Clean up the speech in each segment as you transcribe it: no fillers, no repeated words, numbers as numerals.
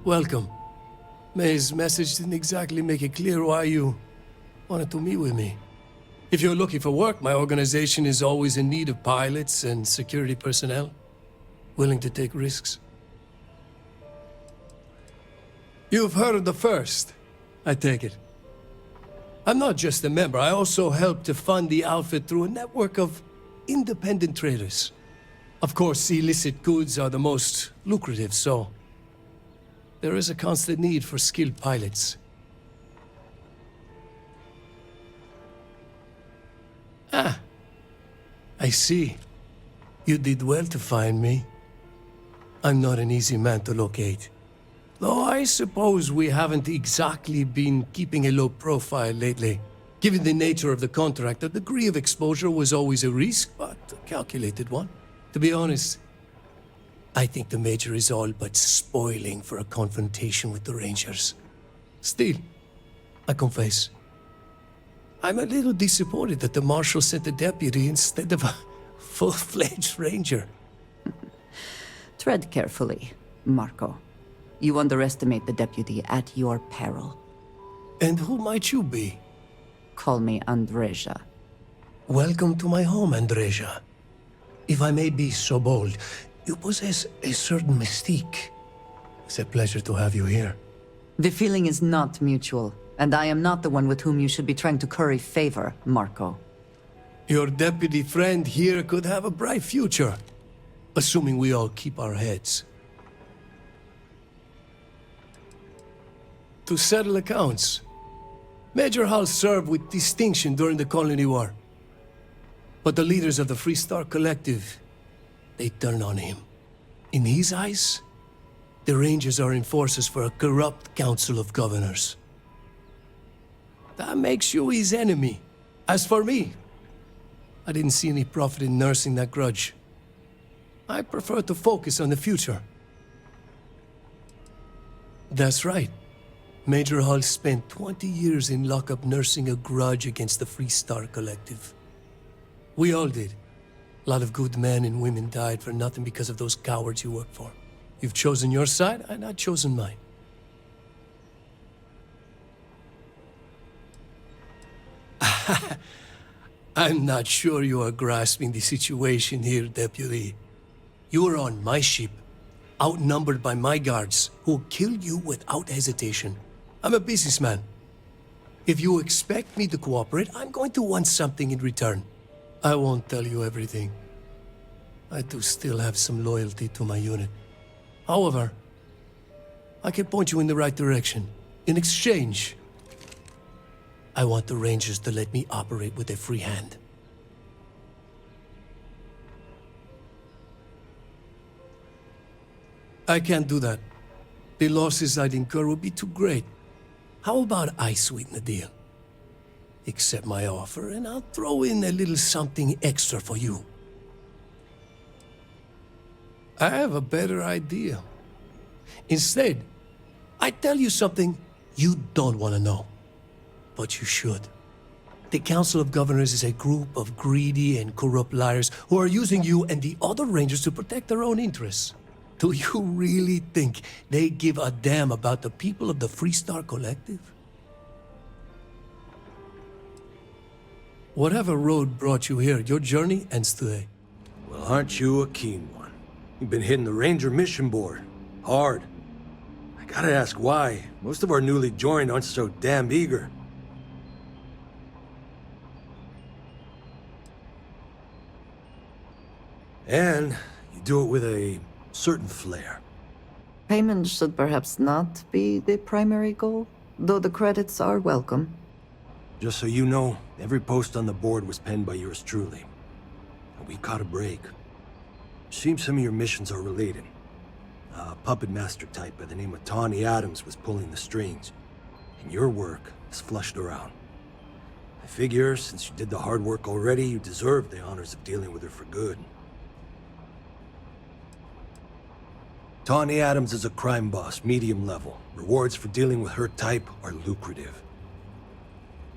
Welcome. May's message didn't exactly make it clear why you wanted to meet with me. If you're looking for work, my organization is always in need of pilots and security personnel, willing to take risks. You've heard of the First, I take it. I'm not just a member, I also help to fund the outfit through a network of independent traders. Of course, illicit goods are the most lucrative, so there is a constant need for skilled pilots. Ah, I see. You did well to find me. I'm not an easy man to locate. Though I suppose we haven't exactly been keeping a low profile lately. Given the nature of the contract, a degree of exposure was always a risk, but a calculated one. To be honest, I think the Major is all but spoiling for a confrontation with the Rangers. Still, I confess, I'm a little disappointed that the Marshal sent a deputy instead of a full-fledged Ranger. Tread carefully, Marco. You underestimate the deputy at your peril. And who might you be? Call me Andreja. Welcome to my home, Andreja. If I may be so bold, you possess a certain mystique. It's a pleasure to have you here. The feeling is not mutual, and I am not the one with whom you should be trying to curry favor, Marco. Your deputy friend here could have a bright future, assuming we all keep our heads. To settle accounts, Major Hall served with distinction during the Colony War. But the leaders of the Free Star Collective, they turned on him. In his eyes, the Rangers are enforcers for a corrupt Council of Governors. That makes you his enemy. As for me, I didn't see any profit in nursing that grudge. I prefer to focus on the future. That's right. Major Hall spent 20 years in lockup nursing a grudge against the Free Star Collective. We all did. A lot of good men and women died for nothing because of those cowards you work for. You've chosen your side, and I've chosen mine. I'm not sure you are grasping the situation here, Deputy. You are on my ship, outnumbered by my guards, who will kill you without hesitation. I'm a businessman. If you expect me to cooperate, I'm going to want something in return. I won't tell you everything. I do still have some loyalty to my unit. However, I can point you in the right direction. In exchange, I want the Rangers to let me operate with a free hand. I can't do that. The losses I'd incur would be too great. How about I sweeten the deal? Accept my offer, and I'll throw in a little something extra for you. I have a better idea. Instead, I tell you something you don't want to know. But you should. The Council of Governors is a group of greedy and corrupt liars who are using you and the other Rangers to protect their own interests. Do you really think they give a damn about the people of the Free Star Collective? Whatever road brought you here, your journey ends today. Well, aren't you a keen one? You've been hitting the Ranger mission board. Hard. I gotta ask why. Most of our newly joined aren't so damn eager. And you do it with a certain flair. Payment should perhaps not be the primary goal, though the credits are welcome. Just so you know, every post on the board was penned by yours truly. And we caught a break. Seems some of your missions are related. A puppet master type by the name of Tawny Adams was pulling the strings, and your work is flushed around. I figure, since you did the hard work already, you deserve the honors of dealing with her for good. Tawny Adams is a crime boss, medium level. Rewards for dealing with her type are lucrative.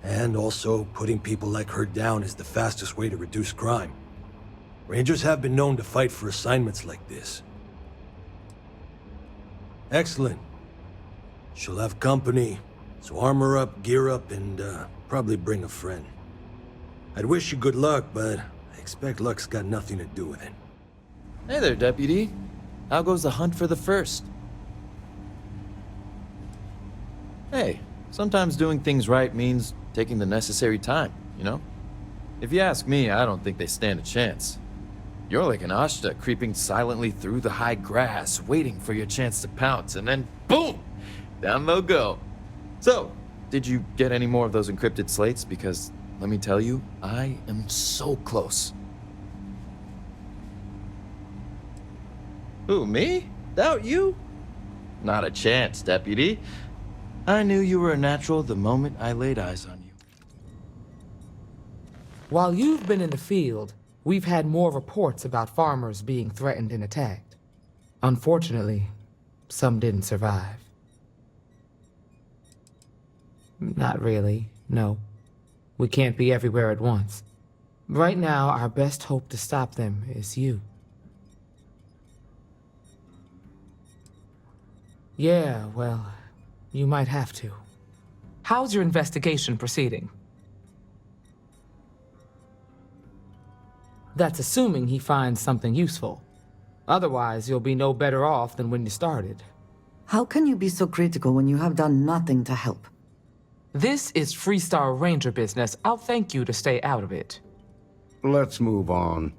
And also, putting people like her down is the fastest way to reduce crime. Rangers have been known to fight for assignments like this. Excellent. She'll have company, so armor up, gear up, and probably bring a friend. I'd wish you good luck, but I expect luck's got nothing to do with it. Hey there, Deputy. How goes the hunt for the first? Hey, sometimes doing things right means taking the necessary time, you know? If you ask me, I don't think they stand a chance. You're like an Ashta creeping silently through the high grass, waiting for your chance to pounce, and then boom! Down they'll go. So, did you get any more of those encrypted slates? Because, let me tell you, I am so close. Who, me? Doubt you? Not a chance, Deputy. I knew you were a natural the moment I laid eyes on you. While you've been in the field, we've had more reports about farmers being threatened and attacked. Unfortunately, some didn't survive. Not really, no. We can't be everywhere at once. Right now, our best hope to stop them is you. Yeah, well, you might have to. How's your investigation proceeding? That's assuming he finds something useful. Otherwise, you'll be no better off than when you started. How can you be so critical when you have done nothing to help? This is Freestar Ranger business. I'll thank you to stay out of it. Let's move on.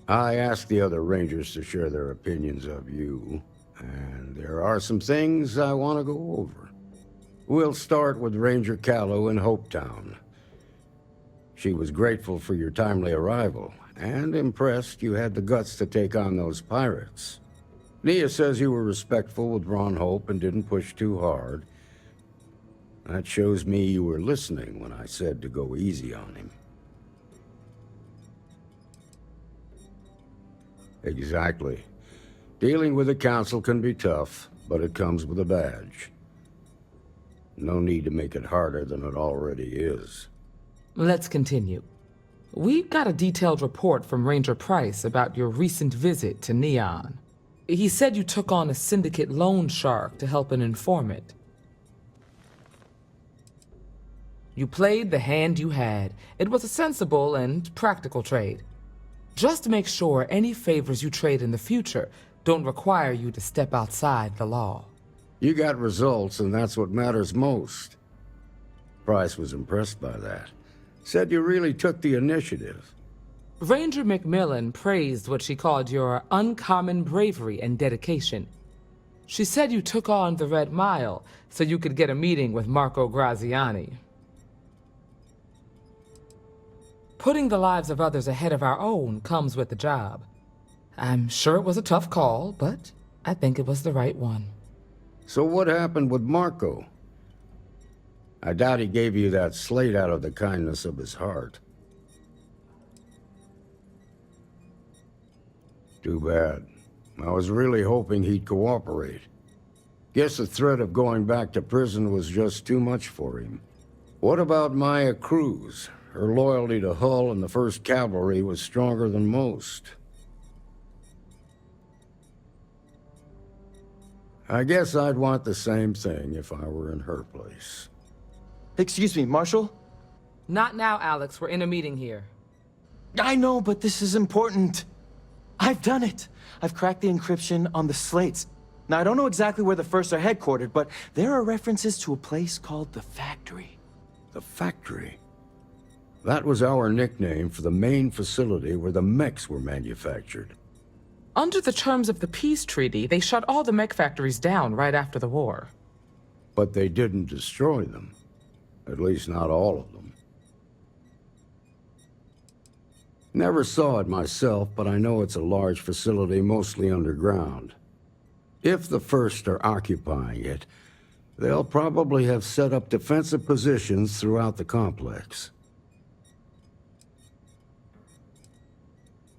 I asked the other Rangers to share their opinions of you, and there are some things I want to go over. We'll start with Ranger Callow in Hopetown. She was grateful for your timely arrival, and impressed you had the guts to take on those pirates. Nia says you were respectful with Ron Hope and didn't push too hard. That shows me you were listening when I said to go easy on him. Exactly. Dealing with the Council can be tough, but it comes with a badge. No need to make it harder than it already is. Let's continue. We got a detailed report from Ranger Price about your recent visit to Neon. He said you took on a syndicate loan shark to help an informant. You played the hand you had. It was a sensible and practical trade. Just make sure any favors you trade in the future don't require you to step outside the law. You got results, and that's what matters most. Price was impressed by that. Said you really took the initiative. Ranger McMillan praised what she called your uncommon bravery and dedication. She said you took on the Red Mile so you could get a meeting with Marco Graziani. Putting the lives of others ahead of our own comes with the job. I'm sure it was a tough call, but I think it was the right one. So what happened with Marco? I doubt he gave you that slate out of the kindness of his heart. Too bad. I was really hoping he'd cooperate. Guess the threat of going back to prison was just too much for him. What about Maya Cruz? Her loyalty to Hull and the 1st Cavalry was stronger than most. I guess I'd want the same thing if I were in her place. Excuse me, Marshal? Not now, Alex. We're in a meeting here. I know, but this is important. I've done it. I've cracked the encryption on the slates. Now, I don't know exactly where the First are headquartered, but there are references to a place called the Factory. The Factory? That was our nickname for the main facility where the mechs were manufactured. Under the terms of the peace treaty, they shut all the mech factories down right after the war. But they didn't destroy them. At least not all of them. Never saw it myself, but I know it's a large facility mostly underground. If the First are occupying it, they'll probably have set up defensive positions throughout the complex.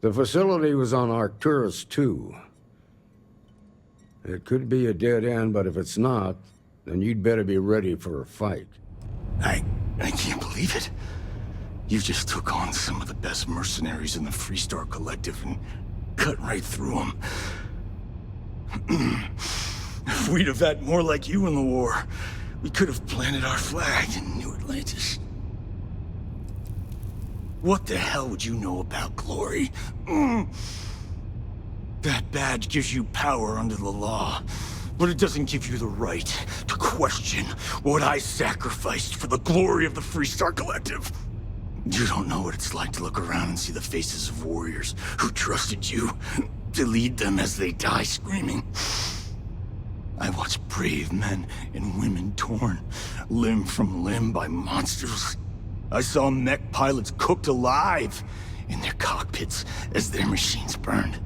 The facility was on Arcturus 2. It could be a dead end, but if it's not, then you'd better be ready for a fight. I can't believe it. You just took on some of the best mercenaries in the Freestar Collective and cut right through them. If we'd have had more like you in the war, we could have planted our flag in New Atlantis. What the hell would you know about glory? That badge gives you power under the law, but it doesn't give you the right to question what I sacrificed for the glory of the Freestar Collective. You don't know what it's like to look around and see the faces of warriors who trusted you to lead them as they die screaming. I watched brave men and women torn limb from limb by monsters. I saw mech pilots cooked alive in their cockpits as their machines burned.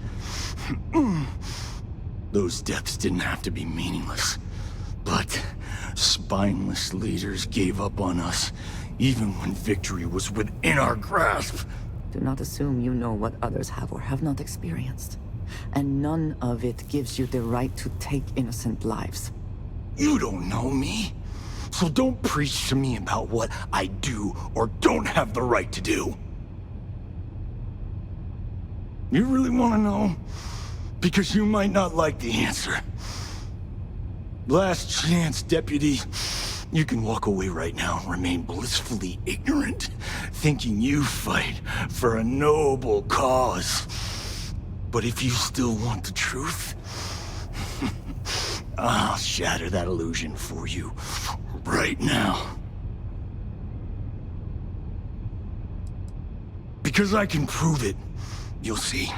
Those deaths didn't have to be meaningless, but spineless leaders gave up on us, even when victory was within our grasp. Do not assume you know what others have or have not experienced. And none of it gives you the right to take innocent lives. You don't know me, so don't preach to me about what I do or don't have the right to do. You really want to know? Because you might not like the answer. Last chance, Deputy. You can walk away right now and remain blissfully ignorant, thinking you fight for a noble cause. But if you still want the truth, I'll shatter that illusion for you right now. Because I can prove it. You'll see.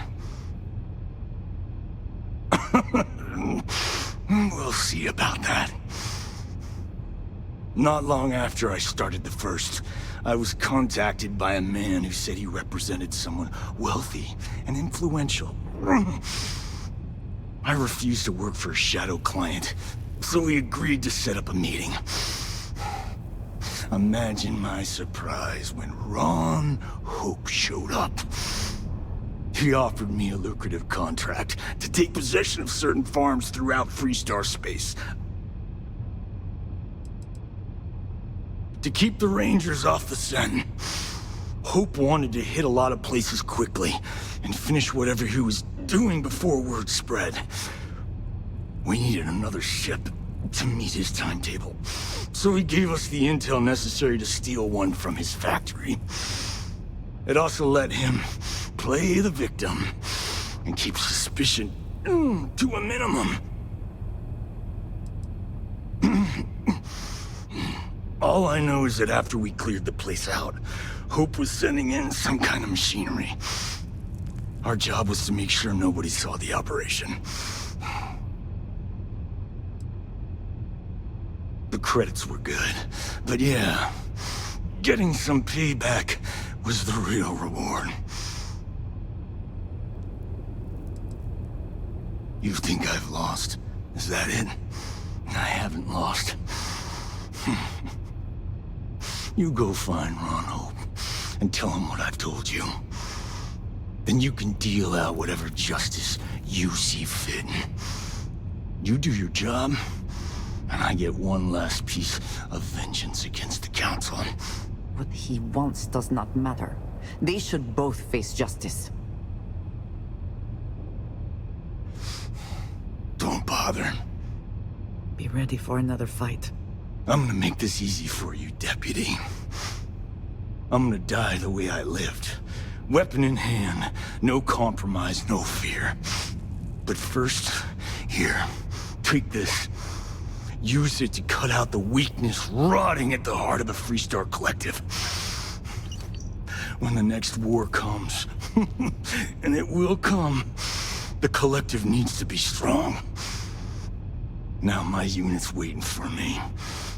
We'll see about that. Not long after I started the First, I was contacted by a man who said he represented someone wealthy and influential. I refused to work for a shadow client, so we agreed to set up a meeting. Imagine my surprise when Ron Hope showed up. He offered me a lucrative contract to take possession of certain farms throughout Freestar space. To keep the Rangers off the scent. Hope wanted to hit a lot of places quickly and finish whatever he was doing before word spread. We needed another ship to meet his timetable, so he gave us the intel necessary to steal one from his factory. It also let him play the victim and keep suspicion to a minimum. All I know is that after we cleared the place out, Hope was sending in some kind of machinery. Our job was to make sure nobody saw the operation. The credits were good, but yeah, getting some payback was the real reward. You think I've lost? Is that it? I haven't lost. You go find Ron Hope and tell him what I've told you. Then you can deal out whatever justice you see fit. You do your job, and I get one last piece of vengeance against the Council. What he wants does not matter. They should both face justice. Don't bother. Be ready for another fight. I'm gonna make this easy for you, Deputy. I'm gonna die the way I lived. Weapon in hand, no compromise, no fear. But first, here, take this. Use it to cut out the weakness rotting at the heart of the Freestar Collective. When the next war comes, and it will come, the Collective needs to be strong. Now my unit's waiting for me,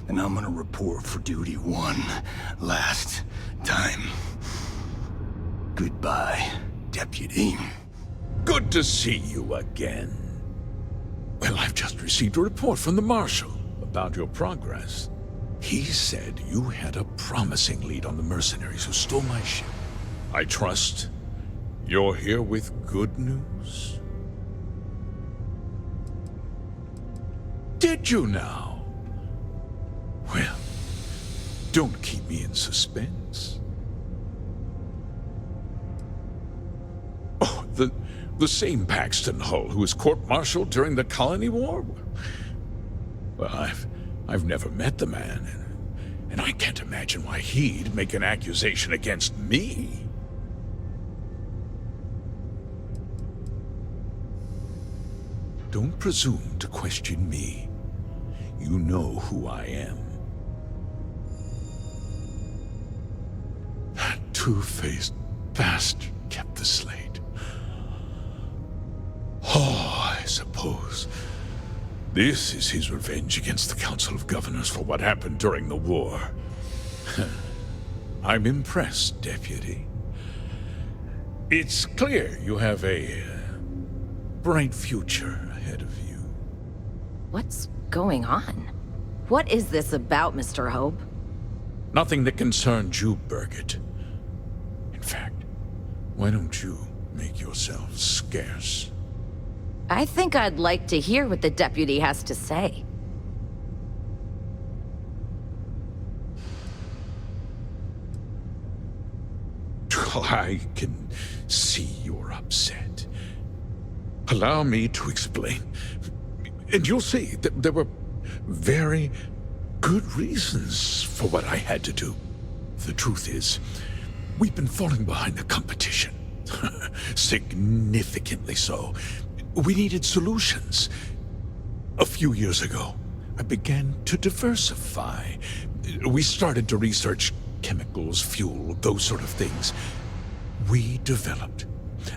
and I'm gonna report for duty one last time. Goodbye, Deputy. Good to see you again. Well, I've just received a report from the Marshal about your progress. He said you had a promising lead on the mercenaries who stole my ship. I trust you're here with good news? Did you now? Well, don't keep me in suspense. Oh, the same Paxton Hull who was court-martialed during the Colony War? Well, I've never met the man, and I can't imagine why he'd make an accusation against me. Don't presume to question me. You know who I am. That two-faced bastard kept the slate. Oh, I suppose this is his revenge against the Council of Governors for what happened during the war. I'm impressed, Deputy. It's clear you have a bright future ahead of you. What's going on? What is this about, Mr. Hope? Nothing that concerns you, Birgit. In fact, why don't you make yourself scarce? I think I'd like to hear what the deputy has to say. I can see you're upset. Allow me to explain. And you'll see that there were very good reasons for what I had to do. The truth is, we've been falling behind the competition. Significantly so. We needed solutions. A few years ago, I began to diversify. We started to research chemicals, fuel, those sort of things. We developed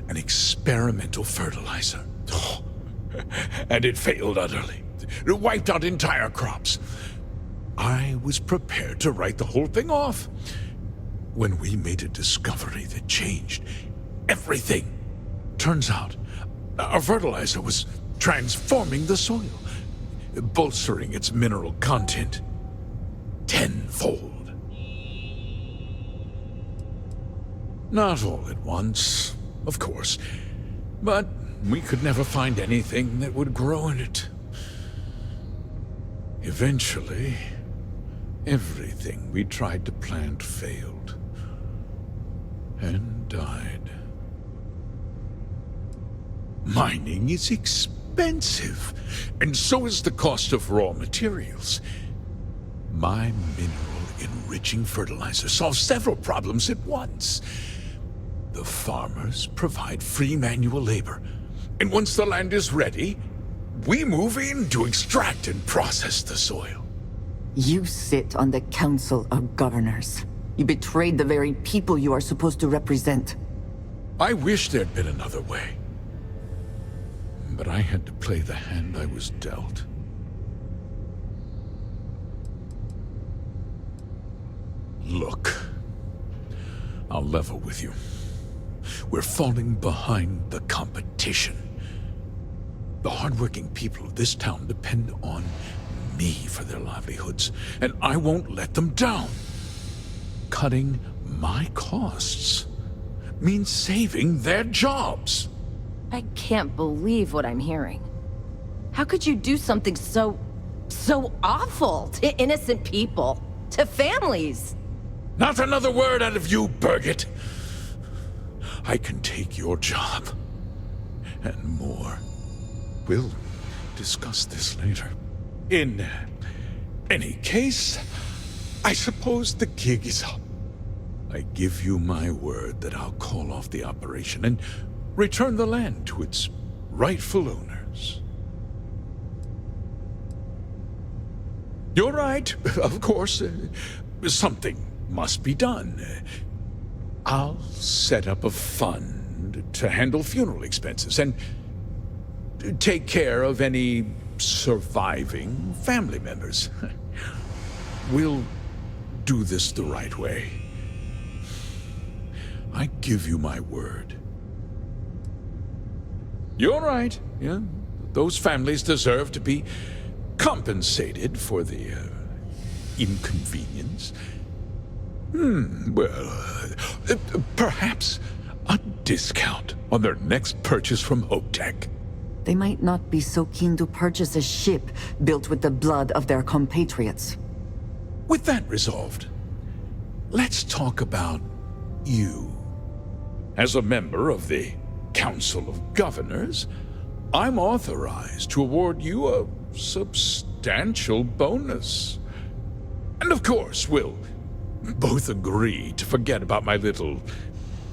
an experimental fertilizer. And it failed utterly. It wiped out entire crops. I was prepared to write the whole thing off when we made a discovery that changed everything. Turns out, our fertilizer was transforming the soil, bolstering its mineral content tenfold. Not all at once, of course, but we could never find anything that would grow in it. Eventually, everything we tried to plant failed and died. Mining is expensive, and so is the cost of raw materials. My mineral-enriching fertilizer solves several problems at once. The farmers provide free manual labor, and once the land is ready, we move in to extract and process the soil. You sit on the Council of Governors. You betrayed the very people you are supposed to represent. I wish there'd been another way. But I had to play the hand I was dealt. Look, I'll level with you. We're falling behind the competition. The hardworking people of this town depend on me for their livelihoods, and I won't let them down. Cutting my costs means saving their jobs. I can't believe what I'm hearing. How could you do something so awful to innocent people, to families? Not another word out of you, Birgit. I can take your job, and more. We'll discuss this later. In any case, I suppose the gig is up. I give you my word that I'll call off the operation and return the land to its rightful owners. You're right, of course. Something must be done. I'll set up a fund to handle funeral expenses and take care of any surviving family members. We'll do this the right way. I give you my word. You're right. Yeah, those families deserve to be compensated for the inconvenience. Perhaps a discount on their next purchase from Hoptech. They might not be so keen to purchase a ship built with the blood of their compatriots. With that resolved, let's talk about you. As a member of the Council of Governors, I'm authorized to award you a substantial substantial bonus. And of course, we'll both agree to forget about my little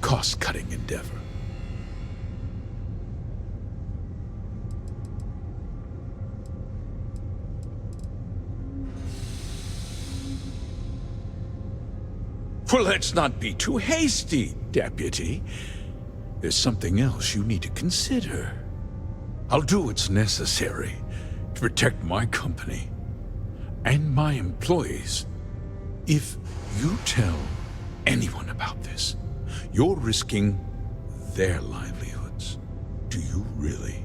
cost-cutting endeavor. Well, let's not be too hasty, Deputy. There's something else you need to consider. I'll do what's necessary to protect my company and my employees. If you tell anyone about this, you're risking their livelihoods. Do you really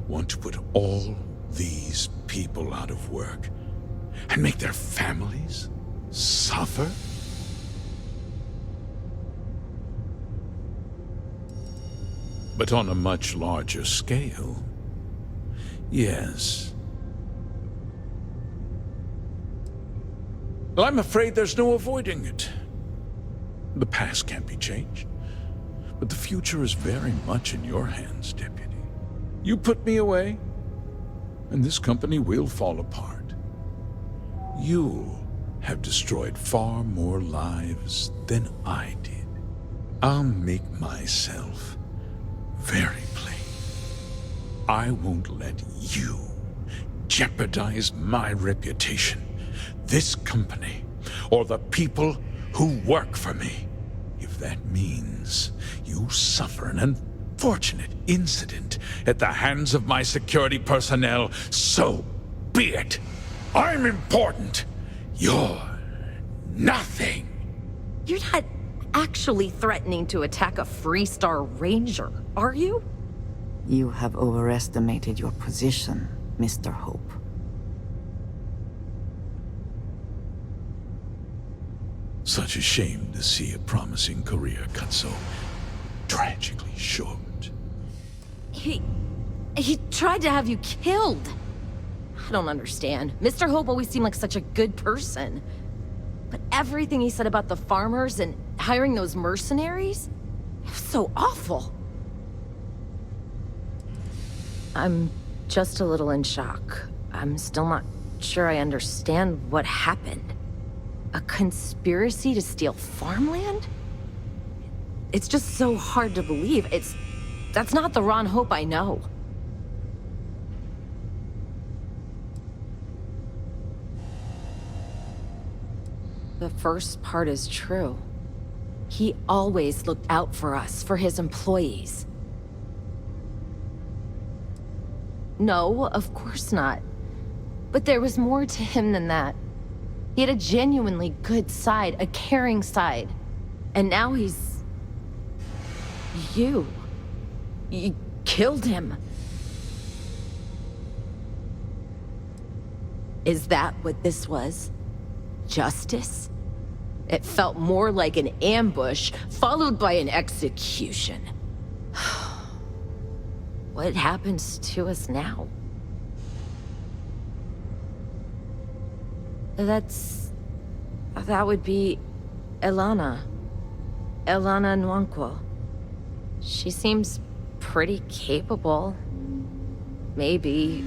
want to put all these people out of work and make their families suffer? But on a much larger scale, yes. Well, I'm afraid there's no avoiding it. The past can't be changed, but the future is very much in your hands, Deputy. You put me away, and this company will fall apart. You have destroyed far more lives than I did. I'll make myself very plain. I won't let you jeopardize my reputation, this company, or the people who work for me. If that means you suffer an unfortunate incident at the hands of my security personnel, so be it. I'm important. You're nothing. You're not actually threatening to attack a Freestar Ranger, are you? You have overestimated your position, Mr. Hope. Such a shame to see a promising career cut so tragically short. He tried to have you killed. I don't understand. Mr. Hope always seemed like such a good person. But everything he said about the farmers and hiring those mercenaries, it was so awful. I'm just a little in shock. I'm still not sure I understand what happened. A conspiracy to steal farmland? It's just so hard to believe. That's not the Ron Hope I know. The first part is true. He always looked out for us, for his employees. No, of course not. But there was more to him than that. He had a genuinely good side, a caring side. And now he's... You killed him. Is that what this was? Justice? It felt more like an ambush, followed by an execution. What happens to us now? That would be Elana. Elana Nwankwo. She seems pretty capable. Maybe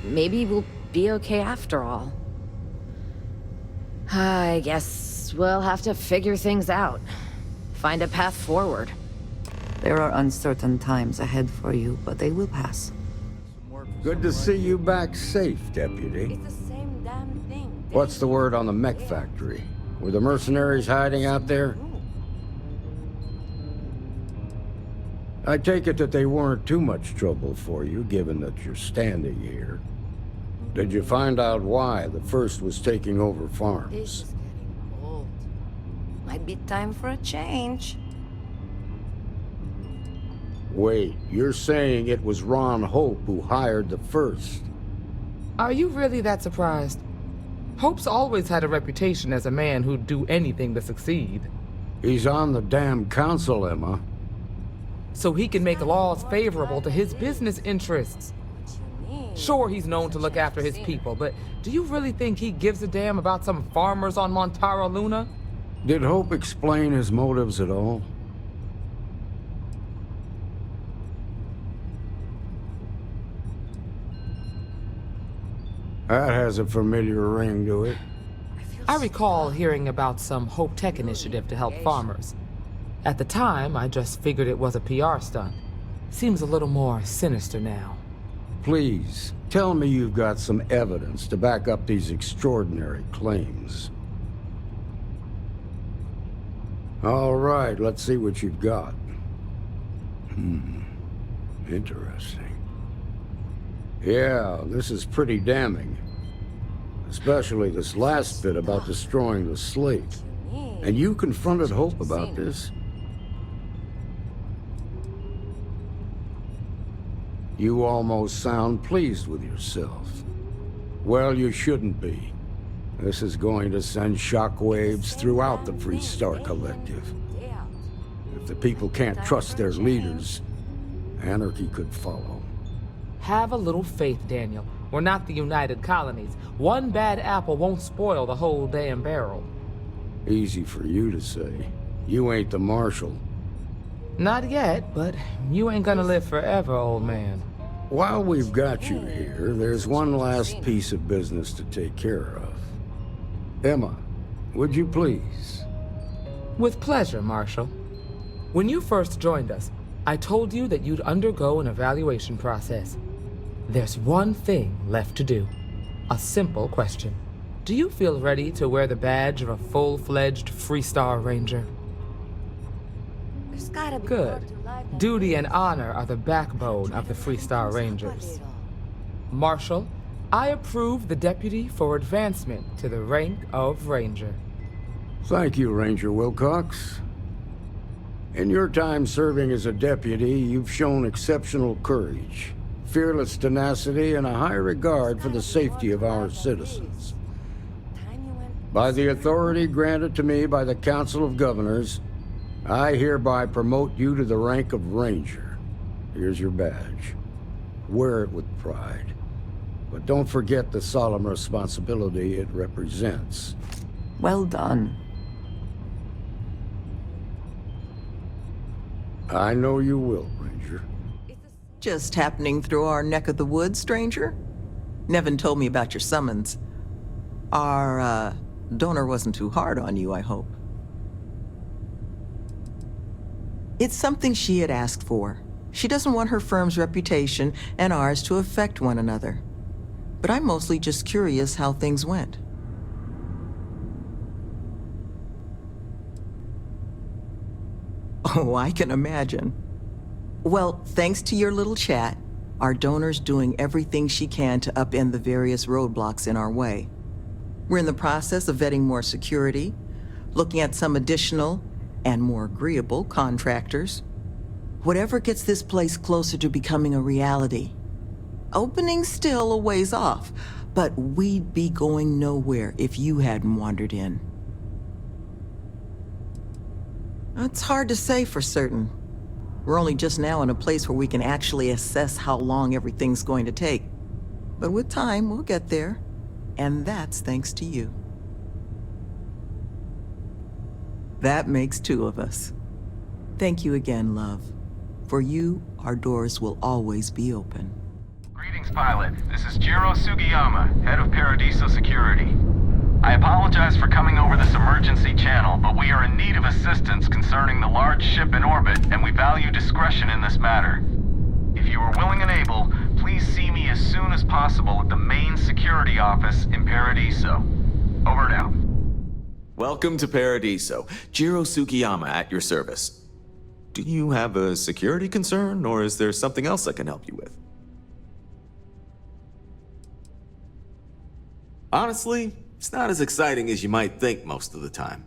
we'll be okay after all. I guess we'll have to figure things out. Find a path forward. There are uncertain times ahead for you, but they will pass. Good to see you back safe, Deputy. It's the same damn thing. What's the word on the mech factory? Were the mercenaries hiding out there? I take it that they weren't too much trouble for you, given that you're standing here. Did you find out why the first was taking over This farms? is getting old. Might be time for a change. Wait, you're saying it was Ron Hope who hired the first? Are you really that surprised? Hope's always had a reputation as a man who'd do anything to succeed. He's on the damn council, Emma. So he can make laws favorable to his business interests. Sure, he's known to look after his people, but do you really think he gives a damn about some farmers on Montara Luna? Did Hope explain his motives at all? That has a familiar ring to it. I recall hearing about some Hope Tech initiative to help farmers. At the time, I just figured it was a PR stunt. Seems a little more sinister now. Please, tell me you've got some evidence to back up these extraordinary claims. All right, let's see what you've got. Interesting. Yeah, this is pretty damning. Especially this last bit about destroying the slate. And you confronted Hope about this? You almost sound pleased with yourself. Well, you shouldn't be. This is going to send shockwaves throughout the Freestar Collective. If the people can't trust their leaders, anarchy could follow. Have a little faith, Daniel. We're not the United Colonies. One bad apple won't spoil the whole damn barrel. Easy for you to say. You ain't the Marshal. Not yet, but you ain't gonna live forever, old man. While we've got you here, there's one last piece of business to take care of. Emma, would you please? With pleasure, Marshal. When you first joined us, I told you that you'd undergo an evaluation process. There's one thing left to do. A simple question. Do you feel ready to wear the badge of a full-fledged Freestar Ranger? Good. Duty and honor are the backbone of the Freestar Rangers. Marshal, I approve the deputy for advancement to the rank of Ranger. Thank you, Ranger Wilcox. In your time serving as a deputy, you've shown exceptional courage, fearless tenacity, and a high regard for the safety of our citizens. By the authority granted to me by the Council of Governors, I hereby promote you to the rank of Ranger. Here's your badge. Wear it with pride. But don't forget the solemn responsibility it represents. Well done. I know you will, Ranger. Just happening through our neck of the woods, stranger? Nevin told me about your summons. Our, donor wasn't too hard on you, I hope. It's something she had asked for. She doesn't want her firm's reputation and ours to affect one another. But I'm mostly just curious how things went. Oh, I can imagine. Well, thanks to your little chat, our donor's doing everything she can to upend the various roadblocks in our way. We're in the process of vetting more security, looking at some additional and more agreeable contractors. Whatever gets this place closer to becoming a reality. Opening's still a ways off, but we'd be going nowhere if you hadn't wandered in. It's hard to say for certain. We're only just now in a place where we can actually assess how long everything's going to take. But with time, we'll get there. And that's thanks to you. That makes two of us. Thank you again, love. For you, our doors will always be open. Greetings, pilot. This is Jiro Sugiyama, head of Paradiso Security. I apologize for coming over this emergency channel, but we are in need of assistance concerning the large ship in orbit, and we value discretion in this matter. If you are willing and able, please see me as soon as possible at the main security office in Paradiso. Over and out. Welcome to Paradiso. Jiro Sugiyama at your service. Do you have a security concern, or is there something else I can help you with? Honestly, it's not as exciting as you might think most of the time.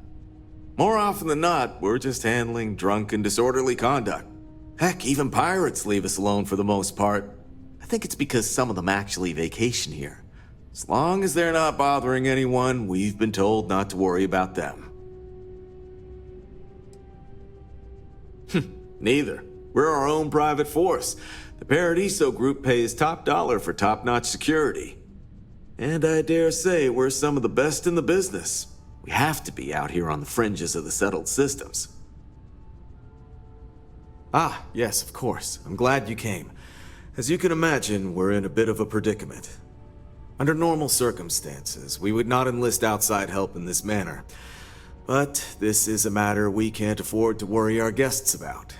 More often than not, we're just handling drunk and disorderly conduct. Heck, even pirates leave us alone for the most part. I think it's because some of them actually vacation here. As long as they're not bothering anyone, we've been told not to worry about them. Neither. We're our own private force. The Paradiso group pays top dollar for top-notch security. And I dare say we're some of the best in the business. We have to be out here on the fringes of the settled systems. Ah, yes, of course. I'm glad you came. As you can imagine, we're in a bit of a predicament. Under normal circumstances, we would not enlist outside help in this manner. But this is a matter we can't afford to worry our guests about.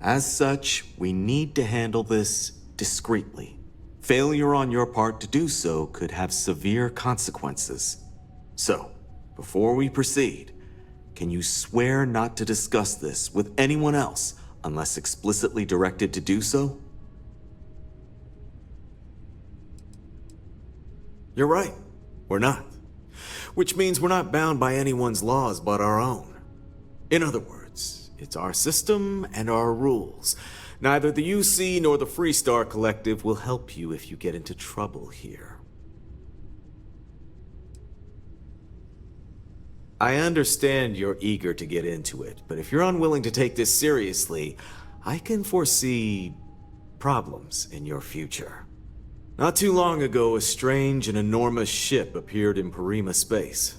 As such, we need to handle this discreetly. Failure on your part to do so could have severe consequences. So, before we proceed, can you swear not to discuss this with anyone else unless explicitly directed to do so? You're right. We're not. Which means we're not bound by anyone's laws but our own. In other words, it's our system and our rules. Neither the UC nor the Freestar Collective will help you if you get into trouble here. I understand you're eager to get into it, but if you're unwilling to take this seriously, I can foresee problems in your future. Not too long ago, a strange and enormous ship appeared in Parima space.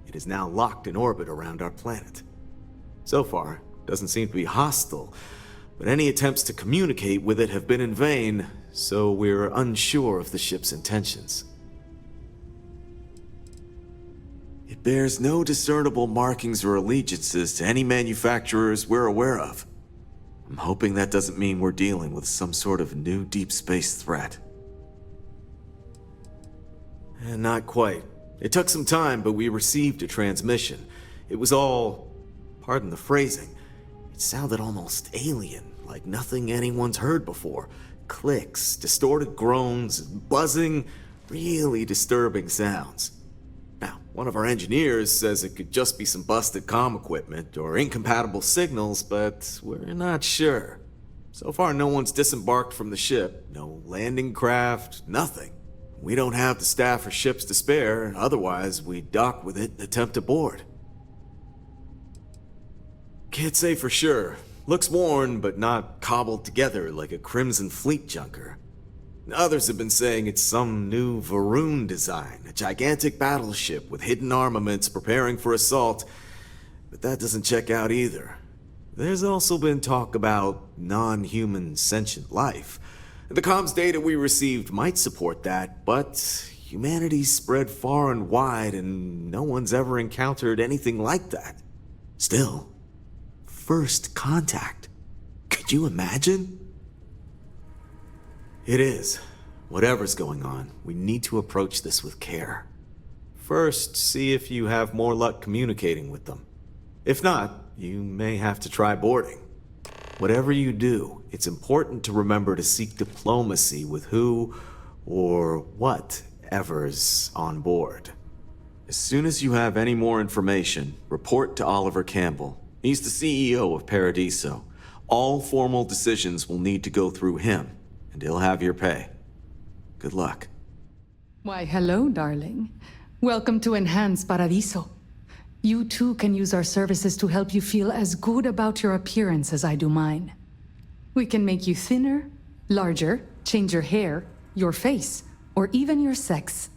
It is now locked in orbit around our planet. So far, it doesn't seem to be hostile, but any attempts to communicate with it have been in vain, so we're unsure of the ship's intentions. It bears no discernible markings or allegiances to any manufacturers we're aware of. I'm hoping that doesn't mean we're dealing with some sort of new deep space threat. Not quite. It took some time, but we received a transmission. It was all, pardon the phrasing, it sounded almost alien, like nothing anyone's heard before. Clicks, distorted groans, buzzing, really disturbing sounds. Now, one of our engineers says it could just be some busted comm equipment or incompatible signals, but we're not sure. So far, no one's disembarked from the ship, no landing craft, nothing. We don't have the staff or ships to spare, otherwise we'd dock with it and attempt to board. Can't say for sure. Looks worn, but not cobbled together like a Crimson Fleet junker. Others have been saying it's some new Varun design, a gigantic battleship with hidden armaments preparing for assault, but that doesn't check out either. There's also been talk about non-human sentient life. The comms data we received might support that, but humanity's spread far and wide and no one's ever encountered anything like that. Still, first contact. Could you imagine? It is. Whatever's going on, we need to approach this with care. First, see if you have more luck communicating with them. If not, you may have to try boarding. Whatever you do, it's important to remember to seek diplomacy with who or whatever's on board. As soon as you have any more information, report to Oliver Campbell. He's the CEO of Paradiso. All formal decisions will need to go through him, and he'll have your pay. Good luck. Why, hello, darling. Welcome to Enhanced Paradiso. You too can use our services to help you feel as good about your appearance as I do mine. We can make you thinner, larger, change your hair, your face, or even your sex.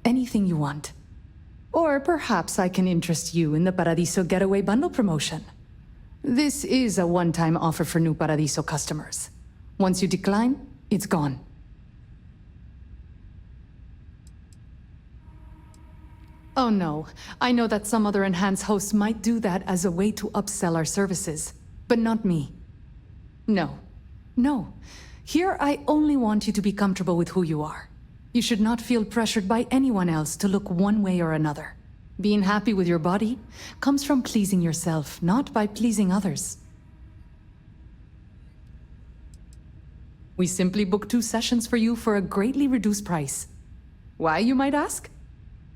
Anything you want. Or perhaps I can interest you in the Paradiso Getaway Bundle promotion. This is a one-time offer for new Paradiso customers. Once you decline, it's gone. Oh no, I know that some other Enhanced hosts might do that as a way to upsell our services, but not me. No. Here I only want you to be comfortable with who you are. You should not feel pressured by anyone else to look one way or another. Being happy with your body comes from pleasing yourself, not by pleasing others. We simply book 2 sessions for you for a greatly reduced price. Why, you might ask?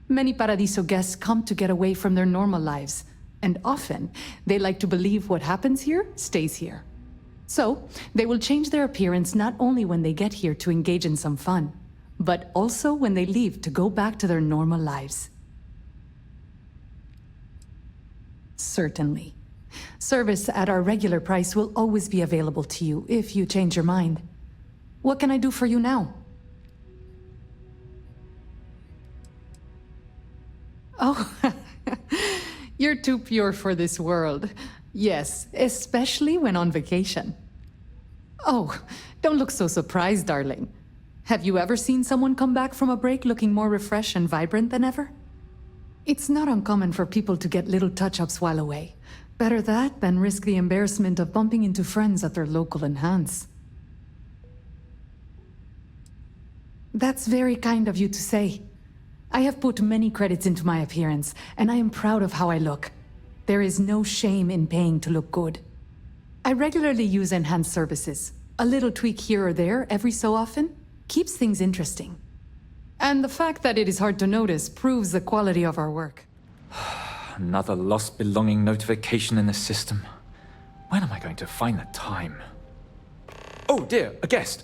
Many Paradiso guests come to get away from their normal lives, and often they like to believe what happens here stays here. So, they will change their appearance not only when they get here to engage in some fun, but also when they leave to go back to their normal lives. Certainly. Service at our regular price will always be available to you if you change your mind. What can I do for you now? Oh, you're too pure for this world. Yes, especially when on vacation. Oh, don't look so surprised, darling. Have you ever seen someone come back from a break looking more refreshed and vibrant than ever? It's not uncommon for people to get little touch-ups while away. Better that than risk the embarrassment of bumping into friends at their local enhance. That's very kind of you to say. I have put many credits into my appearance, and I am proud of how I look. There is no shame in paying to look good. I regularly use enhanced services. A little tweak here or there every so often keeps things interesting. And the fact that it is hard to notice proves the quality of our work. Another lost belonging notification in the system. When am I going to find the time? Oh dear, a guest!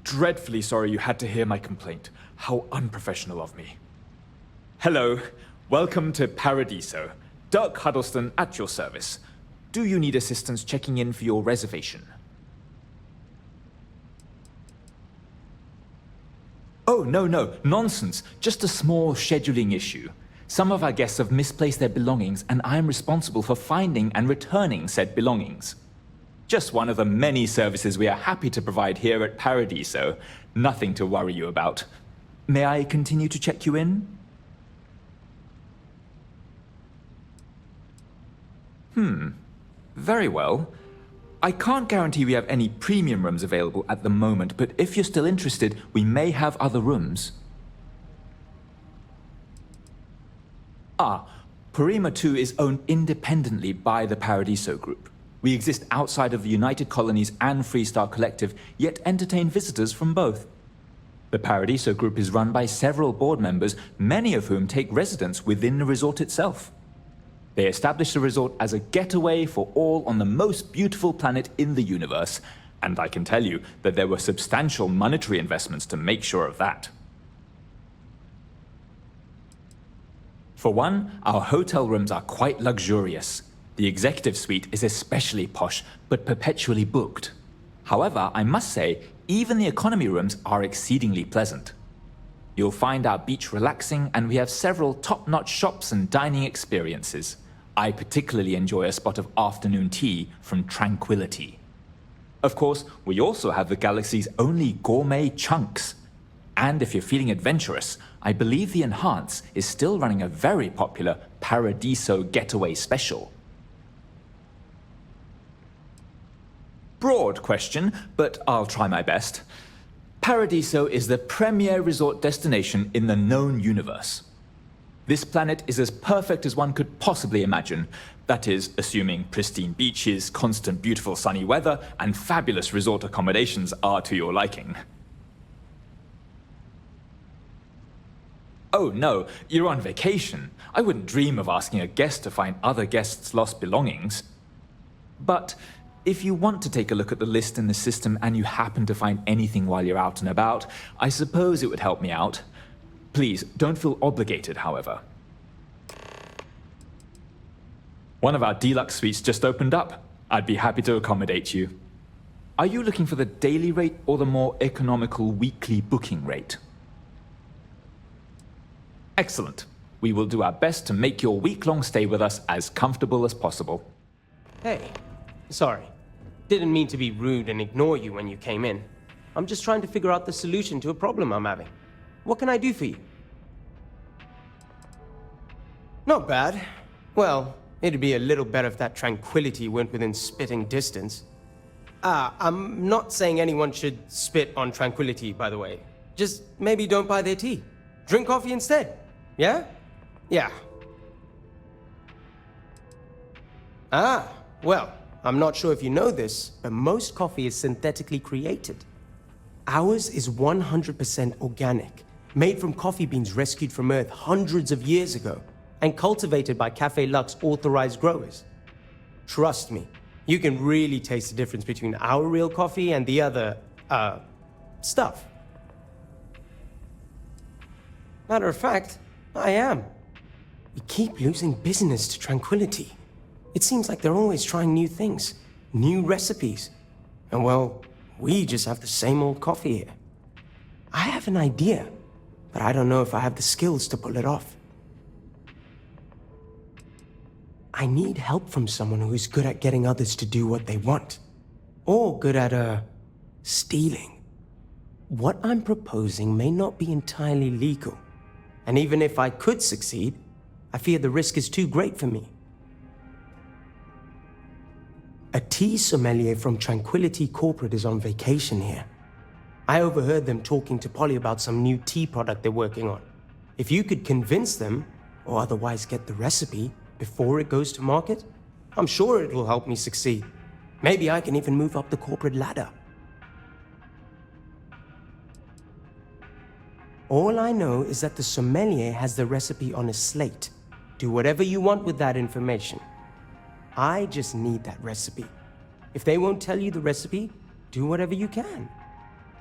Dreadfully sorry you had to hear my complaint. How unprofessional of me. Hello, welcome to Paradiso. Dirk Huddleston at your service. Do you need assistance checking in for your reservation? Oh, no, nonsense. Just a small scheduling issue. Some of our guests have misplaced their belongings, and I am responsible for finding and returning said belongings. Just one of the many services we are happy to provide here at Paradiso. Nothing to worry you about. May I continue to check you in? Very well. I can't guarantee we have any premium rooms available at the moment, but if you're still interested, we may have other rooms. Parima 2 is owned independently by the Paradiso Group. We exist outside of the United Colonies and Freestar Collective, yet entertain visitors from both. The Paradiso Group is run by several board members, many of whom take residence within the resort itself. They established the resort as a getaway for all on the most beautiful planet in the universe, and I can tell you that there were substantial monetary investments to make sure of that. For one, our hotel rooms are quite luxurious. The executive suite is especially posh, but perpetually booked. However, I must say, even the economy rooms are exceedingly pleasant. You'll find our beach relaxing, and we have several top-notch shops and dining experiences. I particularly enjoy a spot of afternoon tea from Tranquility. Of course, we also have the galaxy's only gourmet chunks. And if you're feeling adventurous, I believe the Enhance is still running a very popular Paradiso Getaway Special. Broad question, but I'll try my best. Paradiso is the premier resort destination in the known universe. This planet is as perfect as one could possibly imagine. That is, assuming pristine beaches, constant beautiful sunny weather, and fabulous resort accommodations are to your liking. Oh no, you're on vacation. I wouldn't dream of asking a guest to find other guests' lost belongings. But if you want to take a look at the list in the system and you happen to find anything while you're out and about, I suppose it would help me out. Please, don't feel obligated, however. One of our deluxe suites just opened up. I'd be happy to accommodate you. Are you looking for the daily rate or the more economical weekly booking rate? Excellent. We will do our best to make your week-long stay with us as comfortable as possible. Hey, sorry. Didn't mean to be rude and ignore you when you came in. I'm just trying to figure out the solution to a problem I'm having. What can I do for you? Not bad. Well, it'd be a little better if that Tranquility went within spitting distance. I'm not saying anyone should spit on Tranquility, by the way. Just maybe don't buy their tea. Drink coffee instead. Yeah? Yeah. Well, I'm not sure if you know this, but most coffee is synthetically created. Ours is 100% organic, made from coffee beans rescued from Earth hundreds of years ago, and cultivated by Cafe Lux authorized growers. Trust me, you can really taste the difference between our real coffee and the other, stuff. Matter of fact, I am. We keep losing business to Tranquility. It seems like they're always trying new things, new recipes. And well, we just have the same old coffee here. I have an idea, but I don't know if I have the skills to pull it off. I need help from someone who is good at getting others to do what they want. Or good at, stealing. what I'm proposing may not be entirely legal. And even if I could succeed, I fear the risk is too great for me. A tea sommelier from Tranquility Corporate is on vacation here. I overheard them talking to Polly about some new tea product they're working on. If you could convince them, or otherwise get the recipe before it goes to market, I'm sure it will help me succeed. Maybe I can even move up the corporate ladder. All I know is that the sommelier has the recipe on a slate. Do whatever you want with that information. I just need that recipe. If they won't tell you the recipe, do whatever you can.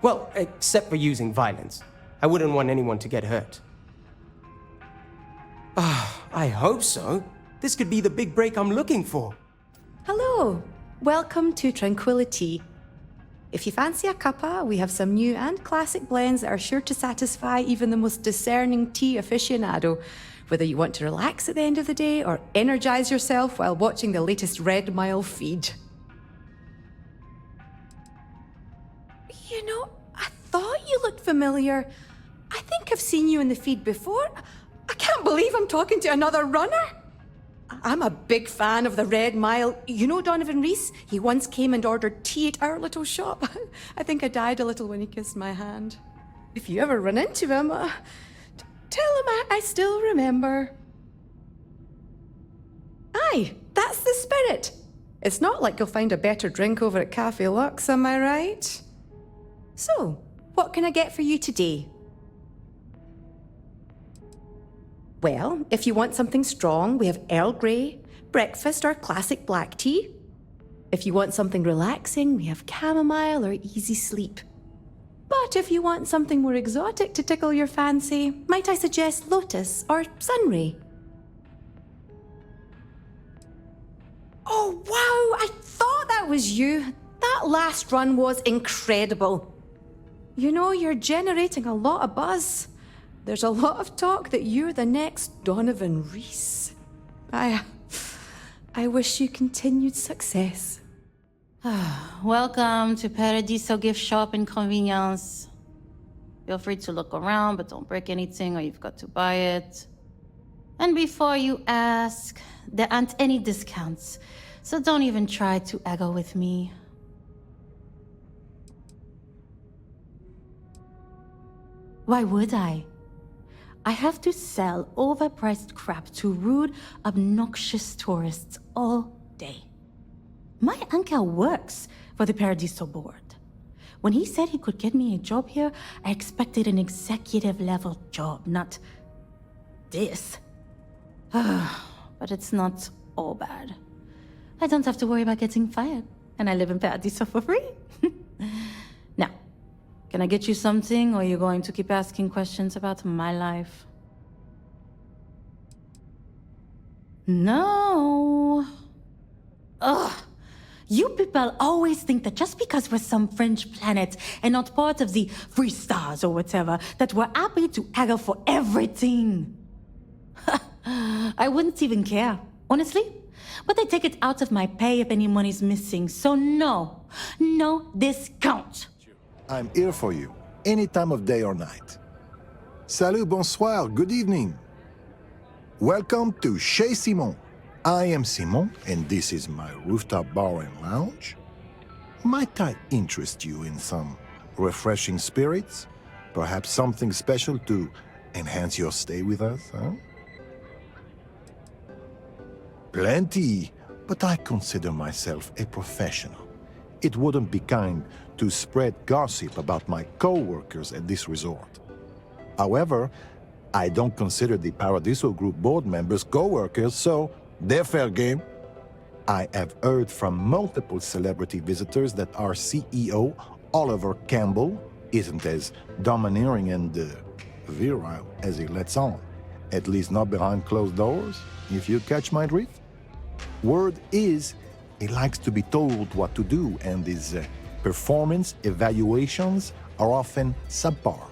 Well, except for using violence. I wouldn't want anyone to get hurt. I hope so. This could be the big break I'm looking for. Hello. Welcome to Tranquility. If you fancy a cuppa, we have some new and classic blends that are sure to satisfy even the most discerning tea aficionado, whether you want to relax at the end of the day or energize yourself while watching the latest Red Mile feed. You know, I thought you looked familiar. I think I've seen you in the feed before. I can't believe I'm talking to another runner. I'm a big fan of the Red Mile. You know Donovan Reese? He once came and ordered tea at our little shop. I think I died a little when he kissed my hand. If you ever run into him, tell him I still remember. Aye, that's the spirit. It's not like you'll find a better drink over at Cafe Lux, am I right? So, what can I get for you today? Well, if you want something strong, we have Earl Grey, breakfast or classic black tea. If you want something relaxing, we have chamomile or easy sleep. But if you want something more exotic to tickle your fancy, might I suggest lotus or sunray? Oh wow, I thought that was you. That last run was incredible. You know, you're generating a lot of buzz. There's a lot of talk that you're the next Donovan Reese. I wish you continued success. Welcome to Paradiso Gift Shop and Convenience. Feel free to look around, but don't break anything or you've got to buy it. And before you ask, there aren't any discounts, so don't even try to haggle with me. Why would I? I have to sell overpriced crap to rude, obnoxious tourists all day. My uncle works for the Paradiso board. When he said he could get me a job here, I expected an executive-level job, not this. But it's not all bad. I don't have to worry about getting fired, and I live in Paradiso for free. Now, can I get you something, or are you going to keep asking questions about my life? No. Ugh. You people always think that just because we're some French planet and not part of the free stars or whatever, that we're happy to haggle for everything. I wouldn't even care, honestly. But I take it out of my pay if any money's missing, so no discount. I'm here for you, any time of day or night. Salut, bonsoir, good evening. Welcome to Chez Simon. I am Simon, and this is my rooftop bar and lounge. Might I interest you in some refreshing spirits? Perhaps something special to enhance your stay with us, huh? Plenty, but I consider myself a professional. It wouldn't be kind to spread gossip about my co-workers at this resort. However, I don't consider the Paradiso Group board members co-workers, so they're fair game. I have heard from multiple celebrity visitors that our CEO, Oliver Campbell, isn't as domineering and virile as he lets on. At least not behind closed doors, if you catch my drift. Word is, he likes to be told what to do, and his performance evaluations are often subpar.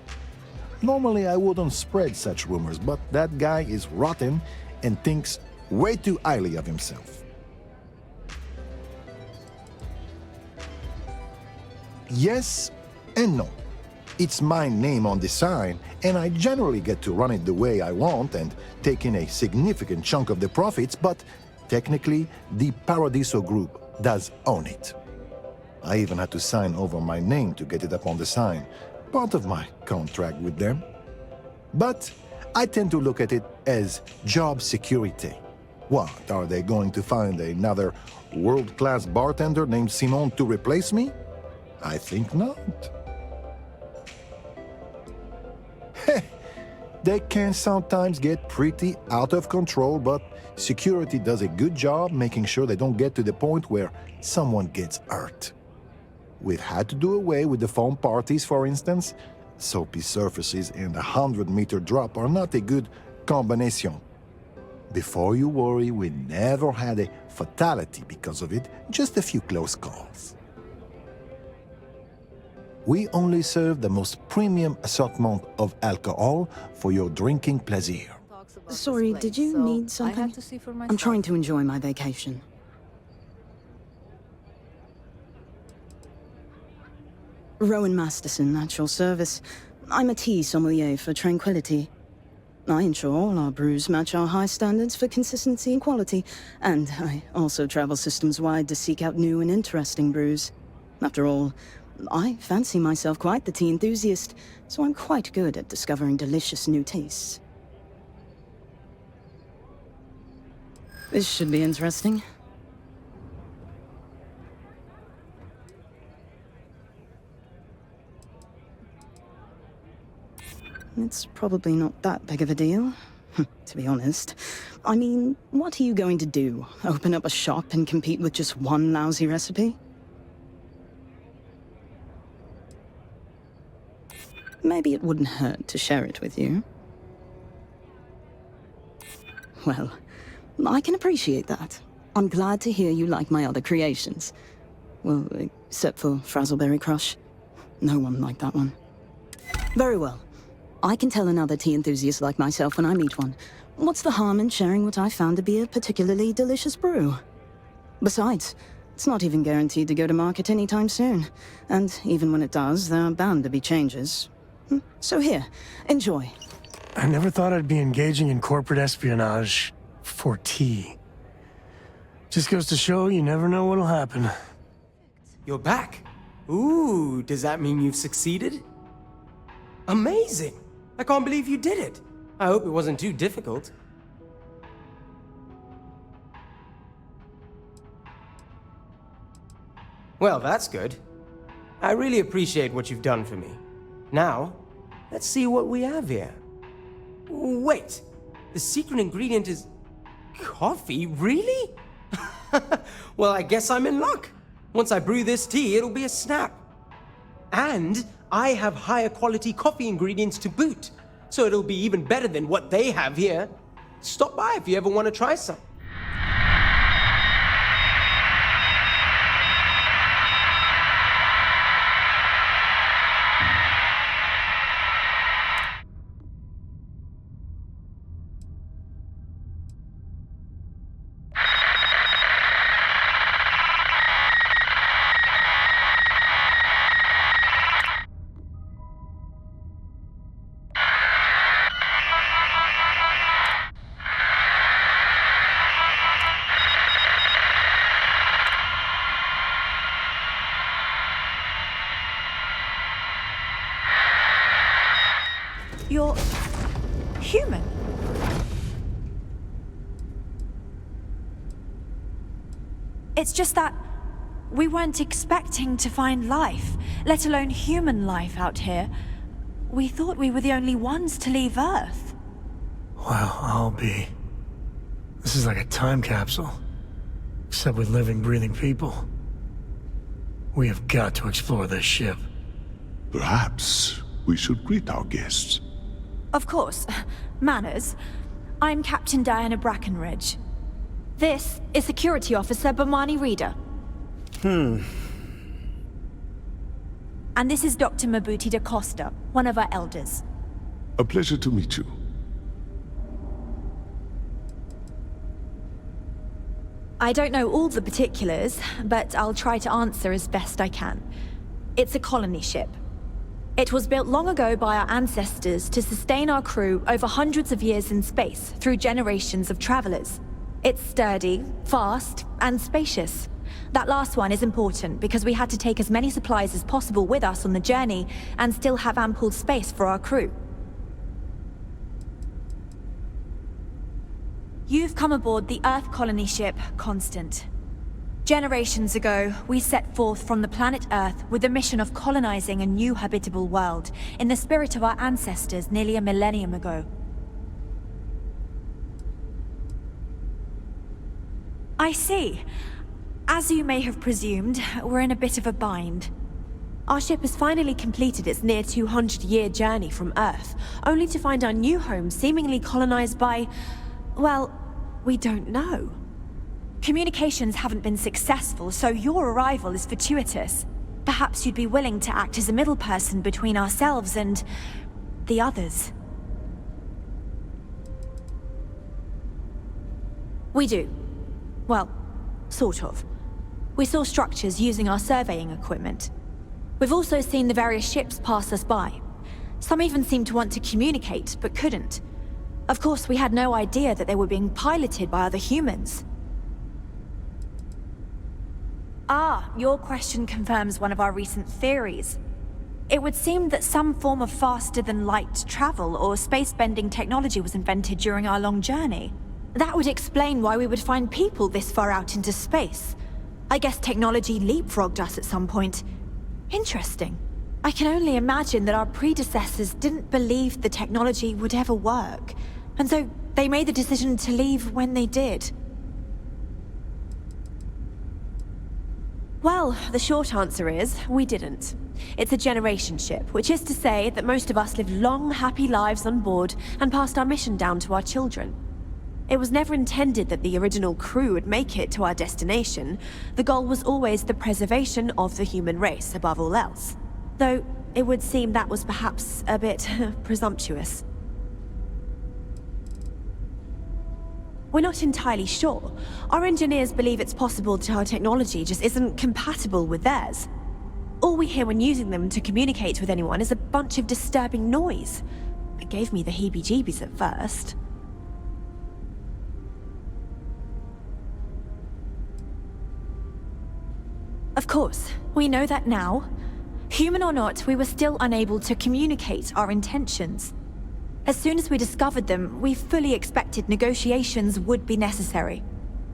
Normally, I wouldn't spread such rumors, but that guy is rotten and thinks way too highly of himself. Yes and no. It's my name on the sign, and I generally get to run it the way I want and take in a significant chunk of the profits, but technically, the Paradiso Group does own it. I even had to sign over my name to get it up on the sign, part of my contract with them. But I tend to look at it as job security. What, are they going to find another world-class bartender named Simon to replace me? I think not. They can sometimes get pretty out of control, but security does a good job making sure they don't get to the point where someone gets hurt. We've had to do away with the foam parties, for instance. Soapy surfaces and a 100-meter drop are not a good combination. Before you worry, we never had a fatality because of it, just a few close calls. We only serve the most premium assortment of alcohol for your drinking pleasure. Sorry, did you need something? I'm trying to enjoy my vacation. Rowan Masterson, at your service. I'm a tea sommelier for Tranquility. I ensure all our brews match our high standards for consistency and quality, and I also travel systems-wide to seek out new and interesting brews. After all, I fancy myself quite the tea enthusiast, so I'm quite good at discovering delicious new tastes. This should be interesting. It's probably not that big of a deal, to be honest. I mean, what are you going to do? Open up a shop and compete with just one lousy recipe? Maybe it wouldn't hurt to share it with you. Well, I can appreciate that. I'm glad to hear you like my other creations. Well, except for Frazzleberry Crush. No one liked that one. Very well. I can tell another tea enthusiast like myself when I meet one. What's the harm in sharing what I found to be a particularly delicious brew? Besides, it's not even guaranteed to go to market anytime soon. And even when it does, there are bound to be changes. So here, enjoy. I never thought I'd be engaging in corporate espionage for tea. Just goes to show you never know what'll happen. You're back. Ooh, does that mean you've succeeded? Amazing! I can't believe you did it. I hope it wasn't too difficult. Well, that's good. I really appreciate what you've done for me. Now, let's see what we have here. Wait, the secret ingredient is coffee? Really? Well, I guess I'm in luck. Once I brew this tea, it'll be a snap. And I have higher quality coffee ingredients to boot, so it'll be even better than what they have here. Stop by if you ever want to try some. You're human. It's just that we weren't expecting to find life, let alone human life out here. We thought we were the only ones to leave Earth. Well, I'll be. This is like a time capsule. Except with living, breathing people. We have got to explore this ship. Perhaps we should greet our guests. Of course. Manners. I'm Captain Diana Brackenridge. This is Security Officer Bomani Reader. And this is Dr. Mabuti da Costa, one of our elders. A pleasure to meet you. I don't know all the particulars, but I'll try to answer as best I can. It's a colony ship. It was built long ago by our ancestors to sustain our crew over hundreds of years in space through generations of travelers. It's sturdy, fast, and spacious. That last one is important because we had to take as many supplies as possible with us on the journey and still have ample space for our crew. You've come aboard the Earth colony ship, Constant. Generations ago, we set forth from the planet Earth with the mission of colonizing a new habitable world, in the spirit of our ancestors nearly a millennium ago. I see. As you may have presumed, we're in a bit of a bind. Our ship has finally completed its near 200-year journey from Earth, only to find our new home seemingly colonized by... well, we don't know. Communications haven't been successful, so your arrival is fortuitous. Perhaps you'd be willing to act as a middle person between ourselves and... the others. We do. Well, sort of. We saw structures using our surveying equipment. We've also seen the various ships pass us by. Some even seemed to want to communicate, but couldn't. Of course, we had no idea that they were being piloted by other humans. Ah, your question confirms one of our recent theories. It would seem that some form of faster-than-light travel or space-bending technology was invented during our long journey. That would explain why we would find people this far out into space. I guess technology leapfrogged us at some point. Interesting. I can only imagine that our predecessors didn't believe the technology would ever work, and so they made the decision to leave when they did. Well, the short answer is, we didn't. It's a generation ship, which is to say that most of us lived long, happy lives on board and passed our mission down to our children. It was never intended that the original crew would make it to our destination. The goal was always the preservation of the human race above all else. Though, it would seem that was perhaps a bit presumptuous. We're not entirely sure. Our engineers believe it's possible that our technology just isn't compatible with theirs. All we hear when using them to communicate with anyone is a bunch of disturbing noise. It gave me the heebie-jeebies at first. Of course, we know that now. Human or not, we were still unable to communicate our intentions. As soon as we discovered them, we fully expected negotiations would be necessary.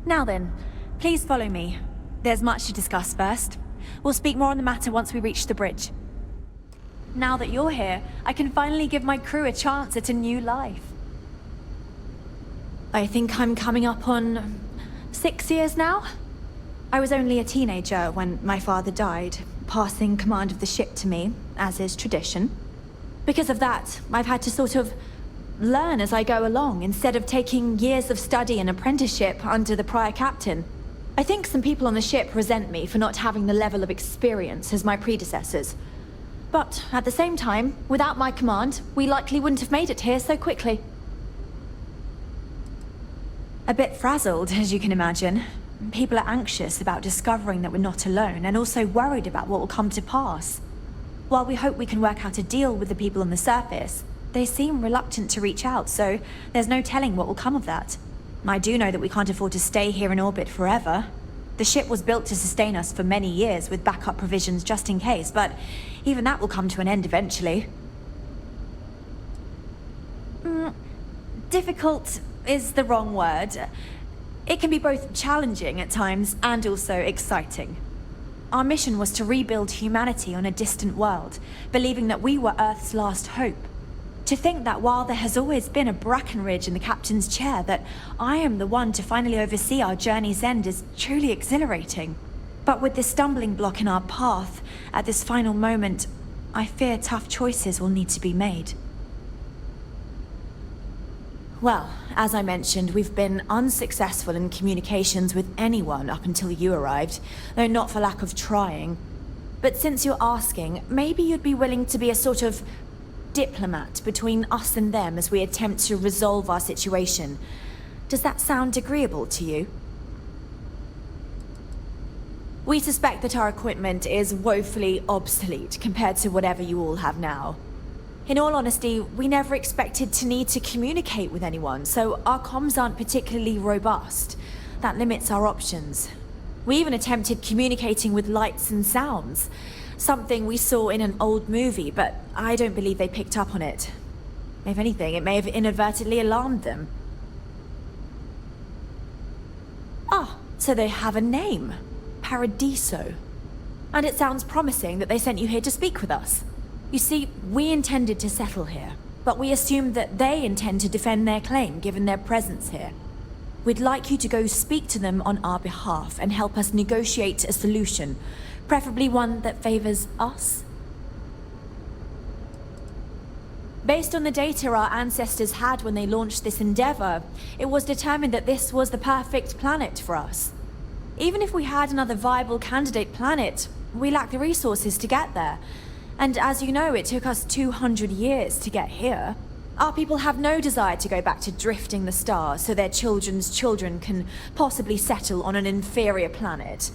Now then, please follow me. There's much to discuss first. We'll speak more on the matter once we reach the bridge. Now that you're here, I can finally give my crew a chance at a new life. I think I'm coming up on 6 years now? I was only a teenager when my father died, passing command of the ship to me, as is tradition. Because of that, I've had to sort of learn as I go along, instead of taking years of study and apprenticeship under the prior captain. I think some people on the ship resent me for not having the level of experience as my predecessors. But at the same time, without my command, we likely wouldn't have made it here so quickly. A bit frazzled, as you can imagine. People are anxious about discovering that we're not alone, and also worried about what will come to pass. While we hope we can work out a deal with the people on the surface, they seem reluctant to reach out, so there's no telling what will come of that. I do know that we can't afford to stay here in orbit forever. The ship was built to sustain us for many years with backup provisions just in case, but even that will come to an end eventually. Difficult is the wrong word. It can be both challenging at times and also exciting. Our mission was to rebuild humanity on a distant world, believing that we were Earth's last hope. To think that while there has always been a Brackenridge in the captain's chair, that I am the one to finally oversee our journey's end is truly exhilarating. But with this stumbling block in our path, at this final moment, I fear tough choices will need to be made. Well, as I mentioned, we've been unsuccessful in communications with anyone up until you arrived, though not for lack of trying. But since you're asking, maybe you'd be willing to be a sort of diplomat between us and them as we attempt to resolve our situation. Does that sound agreeable to you? We suspect that our equipment is woefully obsolete compared to whatever you all have now. In all honesty, we never expected to need to communicate with anyone, so our comms aren't particularly robust. That limits our options. We even attempted communicating with lights and sounds, something we saw in an old movie, but I don't believe they picked up on it. If anything, it may have inadvertently alarmed them. Ah, so they have a name. Paradiso. And it sounds promising that they sent you here to speak with us. You see, we intended to settle here, but we assumed that they intend to defend their claim given their presence here. We'd like you to go speak to them on our behalf and help us negotiate a solution, preferably one that favors us. Based on the data our ancestors had when they launched this endeavor, it was determined that this was the perfect planet for us. Even if we had another viable candidate planet, we lack the resources to get there. And as you know, it took us 200 years to get here. Our people have no desire to go back to drifting the stars so their children's children can possibly settle on an inferior planet.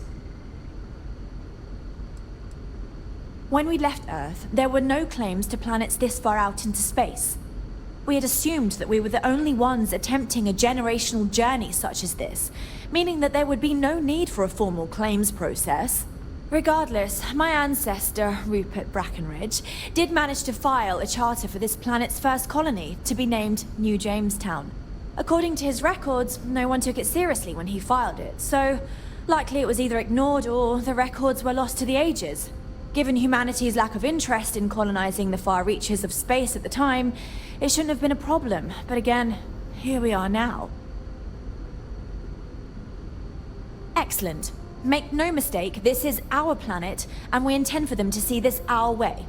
When we left Earth, there were no claims to planets this far out into space. We had assumed that we were the only ones attempting a generational journey such as this, meaning that there would be no need for a formal claims process. Regardless, my ancestor, Rupert Brackenridge, did manage to file a charter for this planet's first colony, to be named New Jamestown. According to his records, no one took it seriously when he filed it, so likely it was either ignored or the records were lost to the ages. Given humanity's lack of interest in colonizing the far reaches of space at the time, it shouldn't have been a problem, but again, here we are now. Excellent. Make no mistake, this is our planet, and we intend for them to see this our way.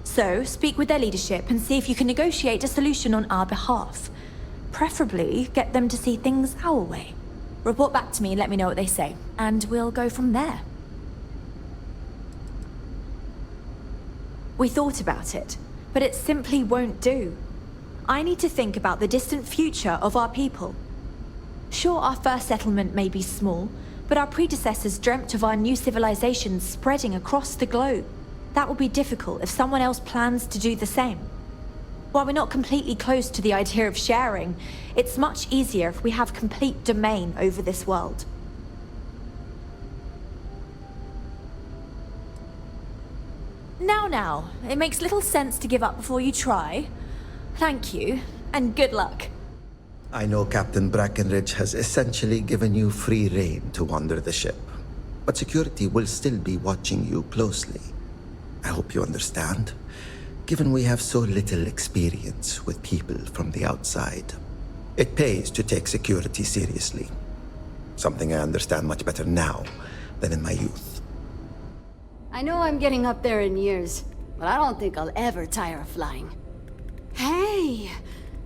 So, speak with their leadership and see if you can negotiate a solution on our behalf. Preferably, get them to see things our way. Report back to me and let me know what they say, and we'll go from there. We thought about it, but it simply won't do. I need to think about the distant future of our people. Sure, our first settlement may be small, but our predecessors dreamt of our new civilization spreading across the globe. That will be difficult if someone else plans to do the same. While we're not completely close to the idea of sharing, it's much easier if we have complete domain over this world. Now, it makes little sense to give up before you try. Thank you, and good luck. I know Captain Brackenridge has essentially given you free rein to wander the ship, but security will still be watching you closely. I hope you understand, given we have so little experience with people from the outside. It pays to take security seriously, something I understand much better now than in my youth. I know I'm getting up there in years, but I don't think I'll ever tire of flying. Hey!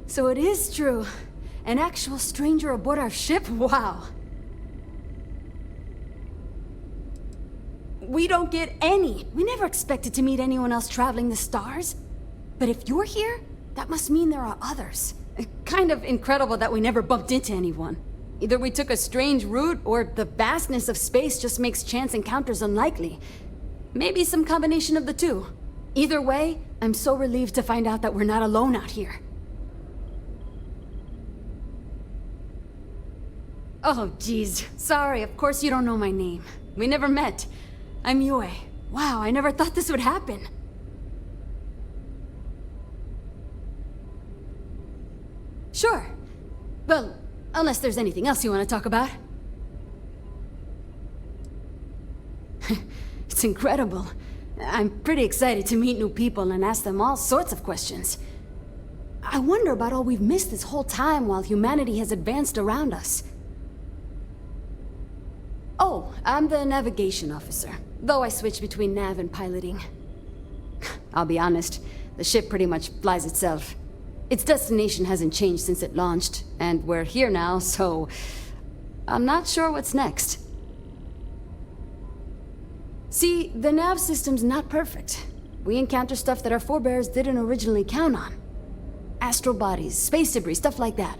So it is true. An actual stranger aboard our ship? Wow. We don't get any. We never expected to meet anyone else traveling the stars. But if you're here, that must mean there are others. Kind of incredible that we never bumped into anyone. Either we took a strange route, or the vastness of space just makes chance encounters unlikely. Maybe some combination of the two. Either way, I'm so relieved to find out that we're not alone out here. Oh, geez. Sorry, of course you don't know my name. We never met. I'm Yue. Wow, I never thought this would happen. Sure. Well, unless there's anything else you want to talk about. It's incredible. I'm pretty excited to meet new people and ask them all sorts of questions. I wonder about all we've missed this whole time while humanity has advanced around us. Oh, I'm the navigation officer, though I switch between nav and piloting. I'll be honest, the ship pretty much flies itself. Its destination hasn't changed since it launched, and we're here now, so I'm not sure what's next. See, the nav system's not perfect. We encounter stuff that our forebears didn't originally count on. Astral bodies, space debris, stuff like that.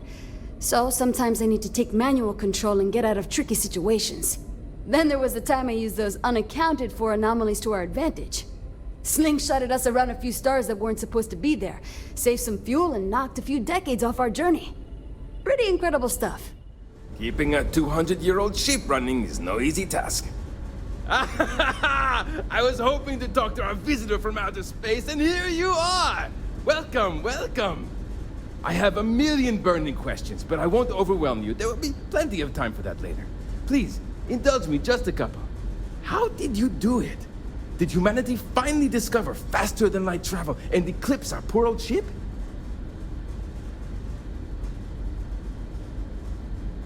So sometimes I need to take manual control and get out of tricky situations. Then there was the time I used those unaccounted for anomalies to our advantage. Slingshotted us around a few stars that weren't supposed to be there, saved some fuel, and knocked a few decades off our journey. Pretty incredible stuff. Keeping a 200-year-old ship running is no easy task. I was hoping to talk to our visitor from outer space, and here you are! Welcome, welcome! I have a million burning questions, but I won't overwhelm you. There will be plenty of time for that later. Please, indulge me just a couple. How did you do it? Did humanity finally discover faster-than-light travel and eclipse our poor old ship?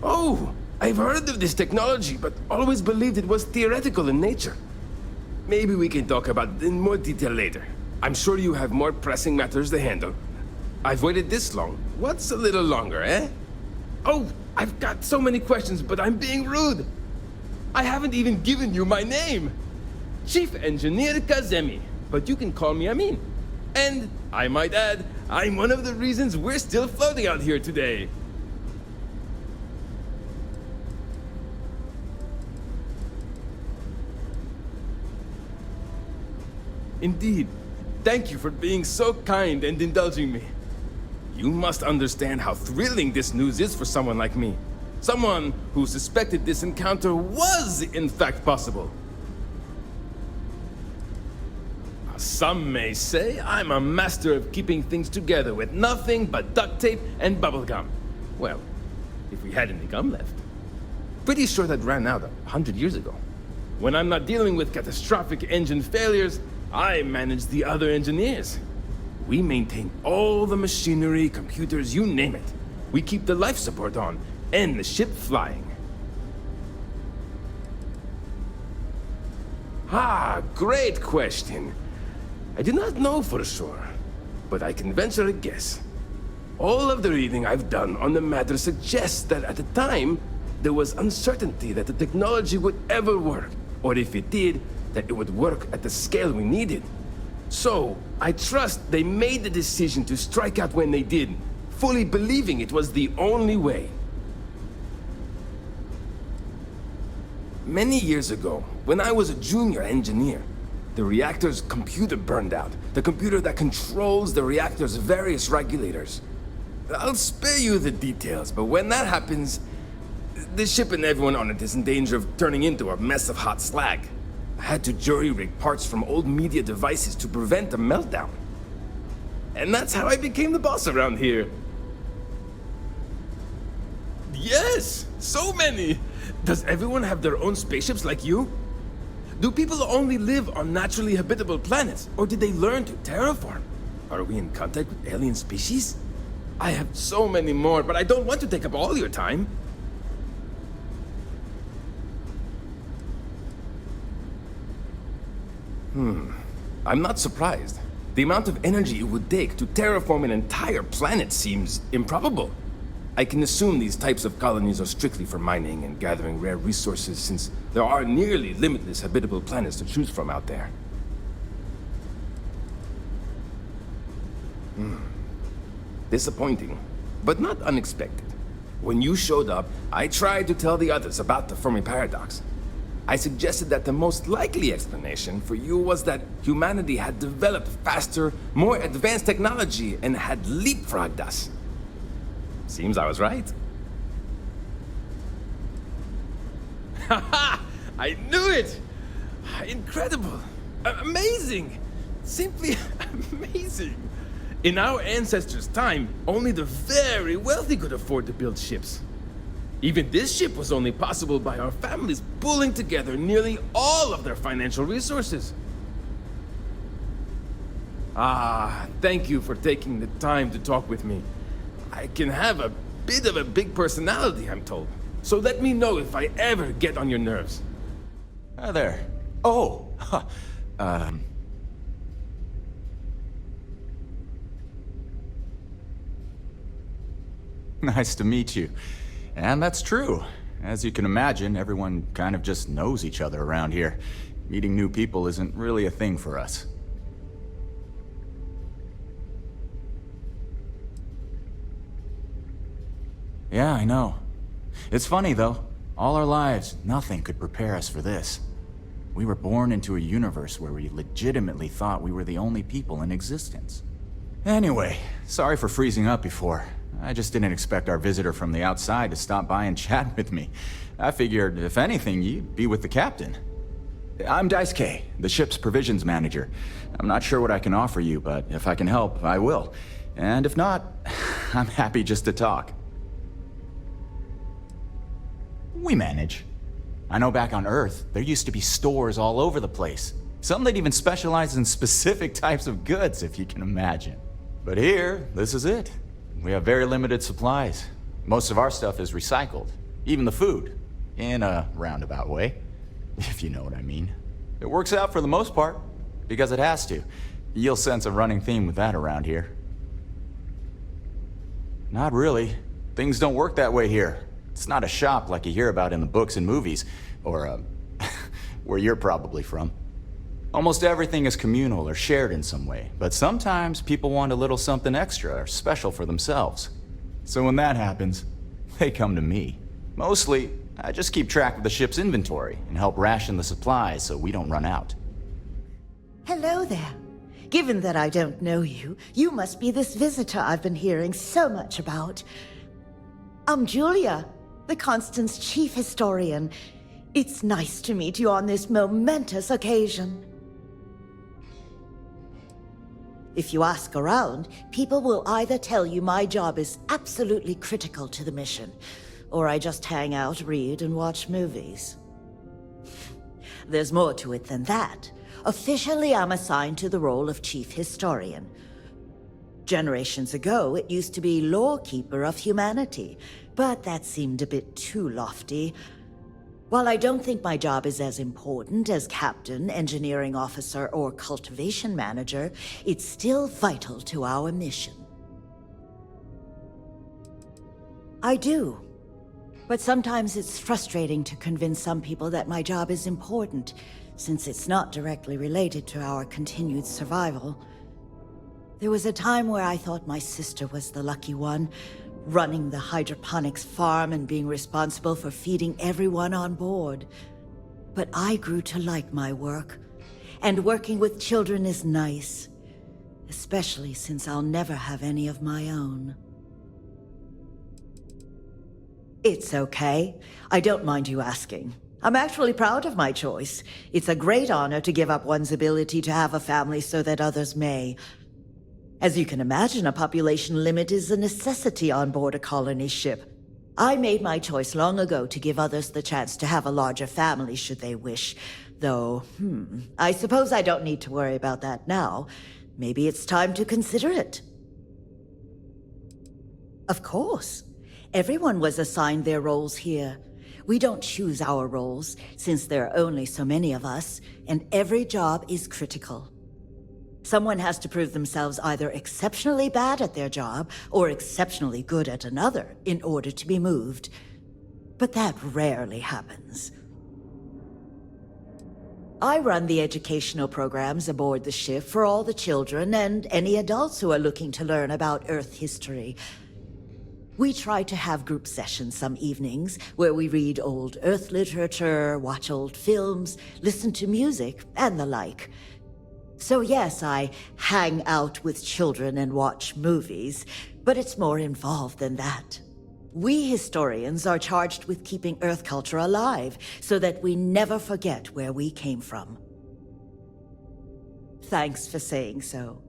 Oh, I've heard of this technology, but always believed it was theoretical in nature. Maybe we can talk about it in more detail later. I'm sure you have more pressing matters to handle. I've waited this long. What's a little longer, eh? Oh, I've got so many questions, but I'm being rude. I haven't even given you my name. Chief Engineer Kazemi, but you can call me Amin. And, I might add, I'm one of the reasons we're still floating out here today. Indeed. Thank you for being so kind and indulging me. You must understand how thrilling this news is for someone like me. Someone who suspected this encounter was, in fact, possible. Some may say I'm a master of keeping things together with nothing but duct tape and bubblegum. Well, if we had any gum left. Pretty sure that ran out 100 years ago. When I'm not dealing with catastrophic engine failures, I manage the other engineers. We maintain all the machinery, computers, you name it. We keep the life support on, and the ship flying. Ah, great question. I do not know for sure, but I can venture a guess. All of the reading I've done on the matter suggests that at the time, there was uncertainty that the technology would ever work, or if it did, that it would work at the scale we needed. So, I trust they made the decision to strike out when they did, fully believing it was the only way. Many years ago, when I was a junior engineer, the reactor's computer burned out. The computer that controls the reactor's various regulators. I'll spare you the details, but when that happens, the ship and everyone on it is in danger of turning into a mess of hot slag. I had to jury-rig parts from old media devices to prevent a meltdown. And that's how I became the boss around here. Yes! So many! Does everyone have their own spaceships like you? Do people only live on naturally habitable planets, or did they learn to terraform? Are we in contact with alien species? I have so many more, but I don't want to take up all your time. I'm not surprised. The amount of energy it would take to terraform an entire planet seems improbable. I can assume these types of colonies are strictly for mining and gathering rare resources, since there are nearly limitless habitable planets to choose from out there. Disappointing, but not unexpected. When you showed up, I tried to tell the others about the Fermi paradox. I suggested that the most likely explanation for you was that humanity had developed faster, more advanced technology and had leapfrogged us. Seems I was right. Haha! I knew it! Incredible! Amazing! Simply amazing! In our ancestors' time, only the very wealthy could afford to build ships. Even this ship was only possible by our families pulling together nearly all of their financial resources. Ah, thank you for taking the time to talk with me. I can have a bit of a big personality, I'm told. So let me know if I ever get on your nerves. Hi there. Oh, Nice to meet you. And that's true. As you can imagine, everyone kind of just knows each other around here. Meeting new people isn't really a thing for us. Yeah, I know. It's funny, though. All our lives, nothing could prepare us for this. We were born into a universe where we legitimately thought we were the only people in existence. Anyway, sorry for freezing up before. I just didn't expect our visitor from the outside to stop by and chat with me. I figured, if anything, you'd be with the captain. I'm Daisuke, the ship's provisions manager. I'm not sure what I can offer you, but if I can help, I will. And if not, I'm happy just to talk. We manage. I know back on Earth, there used to be stores all over the place. Some that even specialize in specific types of goods, if you can imagine. But here, this is it. We have very limited supplies. Most of our stuff is recycled. Even the food. In a roundabout way, if you know what I mean. It works out for the most part, because it has to. You'll sense a running theme with that around here. Not really. Things don't work that way here. It's not a shop like you hear about in the books and movies, or, where you're probably from. Almost everything is communal or shared in some way, but sometimes people want a little something extra or special for themselves. So when that happens, they come to me. Mostly, I just keep track of the ship's inventory and help ration the supplies so we don't run out. Hello there. Given that I don't know you, you must be this visitor I've been hearing so much about. I'm Julia, the Constant's chief historian. It's nice to meet you on this momentous occasion. If you ask around, people will either tell you my job is absolutely critical to the mission, or I just hang out, read, and watch movies. There's more to it than that. Officially, I'm assigned to the role of chief historian. Generations ago, it used to be lawkeeper of humanity, but that seemed a bit too lofty. While I don't think my job is as important as captain, engineering officer, or cultivation manager, it's still vital to our mission. I do. But sometimes it's frustrating to convince some people that my job is important, since it's not directly related to our continued survival. There was a time where I thought my sister was the lucky one, running the hydroponics farm and being responsible for feeding everyone on board. But I grew to like my work, and working with children is nice, especially since I'll never have any of my own. It's okay. I don't mind you asking. I'm actually proud of my choice. It's a great honor to give up one's ability to have a family so that others may. As you can imagine, a population limit is a necessity on board a colony ship. I made my choice long ago to give others the chance to have a larger family should they wish. Though, I suppose I don't need to worry about that now. Maybe it's time to consider it. Of course. Everyone was assigned their roles here. We don't choose our roles, since there are only so many of us, and every job is critical. Someone has to prove themselves either exceptionally bad at their job or exceptionally good at another in order to be moved. But that rarely happens. I run the educational programs aboard the ship for all the children and any adults who are looking to learn about Earth history. We try to have group sessions some evenings where we read old Earth literature, watch old films, listen to music, and the like. So yes, I hang out with children and watch movies, but it's more involved than that. We historians are charged with keeping Earth culture alive, so that we never forget where we came from. Thanks for saying so.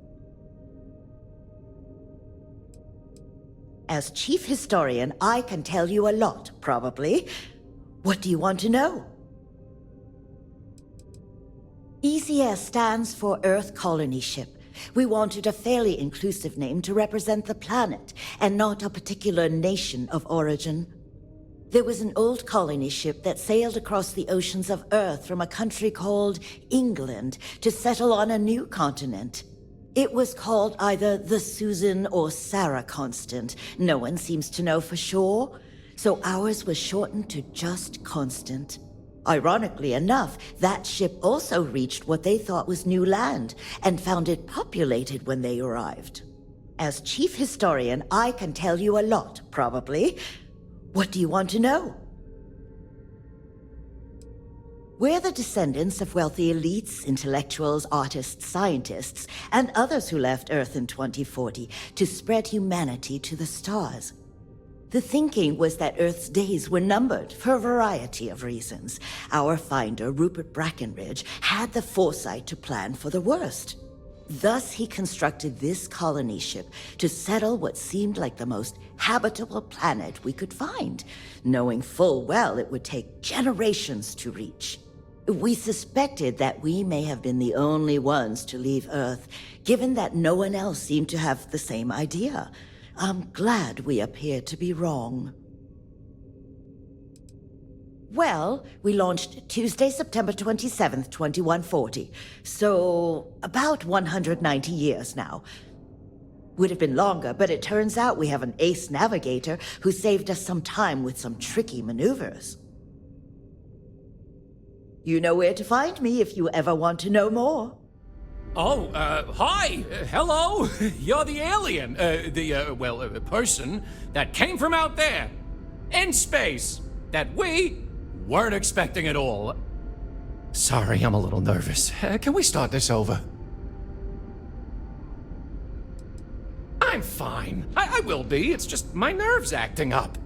As chief historian, I can tell you a lot, probably. What do you want to know? ECS stands for Earth Colony Ship. We wanted a fairly inclusive name to represent the planet, and not a particular nation of origin. There was an old colony ship that sailed across the oceans of Earth from a country called England to settle on a new continent. It was called either the Susan or Sarah Constant. No one seems to know for sure, so ours was shortened to just Constant. Ironically enough, that ship also reached what they thought was new land, and found it populated when they arrived. As chief historian, I can tell you a lot, probably. What do you want to know? We're the descendants of wealthy elites, intellectuals, artists, scientists, and others who left Earth in 2040 to spread humanity to the stars. The thinking was that Earth's days were numbered for a variety of reasons. Our finder, Rupert Brackenridge, had the foresight to plan for the worst. Thus, he constructed this colony ship to settle what seemed like the most habitable planet we could find, knowing full well it would take generations to reach. We suspected that we may have been the only ones to leave Earth, given that no one else seemed to have the same idea. I'm glad we appear to be wrong. Well, we launched Tuesday, September 27th, 2140. So, about 190 years now. Would have been longer, but it turns out we have an ace navigator who saved us some time with some tricky maneuvers. You know where to find me if you ever want to know more. Oh, hi! Hello! You're the alien, person that came from out there, in space, that we weren't expecting at all. Sorry, I'm a little nervous. Can we start this over? I'm fine. I will be. It's just my nerves acting up.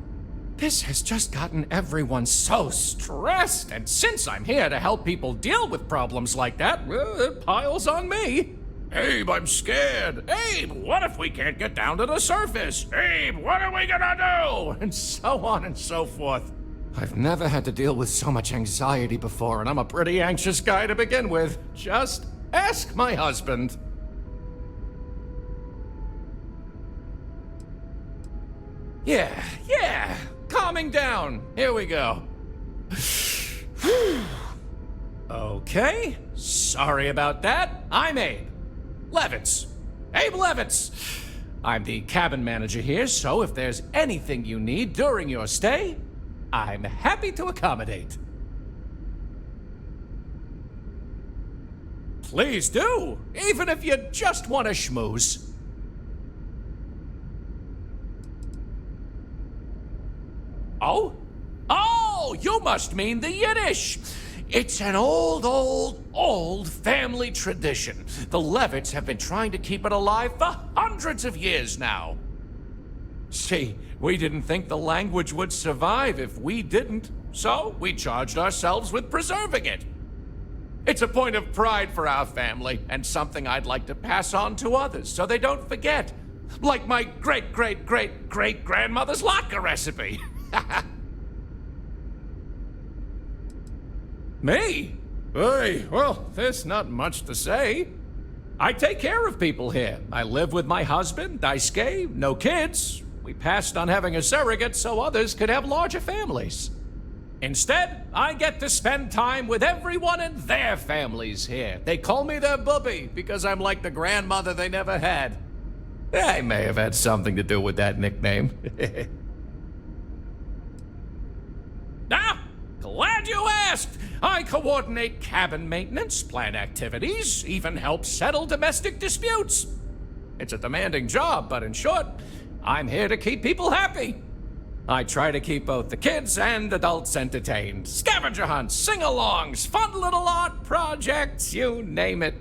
This has just gotten everyone so stressed, and since I'm here to help people deal with problems like that, it piles on me. Abe, I'm scared. Abe, what if we can't get down to the surface? Abe, what are we gonna do? And so on and so forth. I've never had to deal with so much anxiety before, and I'm a pretty anxious guy to begin with. Just ask my husband. Yeah. Calming down. Here we go. Okay. Sorry about that. I'm Abe Levitz. Abe Levitz. I'm the cabin manager here, so if there's anything you need during your stay, I'm happy to accommodate. Please do, even if you just want to schmooze. Oh, you must mean the Yiddish. It's an old family tradition. The Levitts have been trying to keep it alive for hundreds of years now. See, we didn't think the language would survive if we didn't, so we charged ourselves with preserving it. It's a point of pride for our family, and something I'd like to pass on to others so they don't forget. Like my great-great-great-great-grandmother's latke recipe. Me? Hey, well, there's not much to say. I take care of people here. I live with my husband, Daisuke, no kids. We passed on having a surrogate so others could have larger families. Instead, I get to spend time with everyone and their families here. They call me their bubby because I'm like the grandmother they never had. I may have had something to do with that nickname. Glad you asked! I coordinate cabin maintenance, plan activities, even help settle domestic disputes. It's a demanding job, but in short, I'm here to keep people happy. I try to keep both the kids and adults entertained. Scavenger hunts, sing-alongs, fun little art projects, you name it.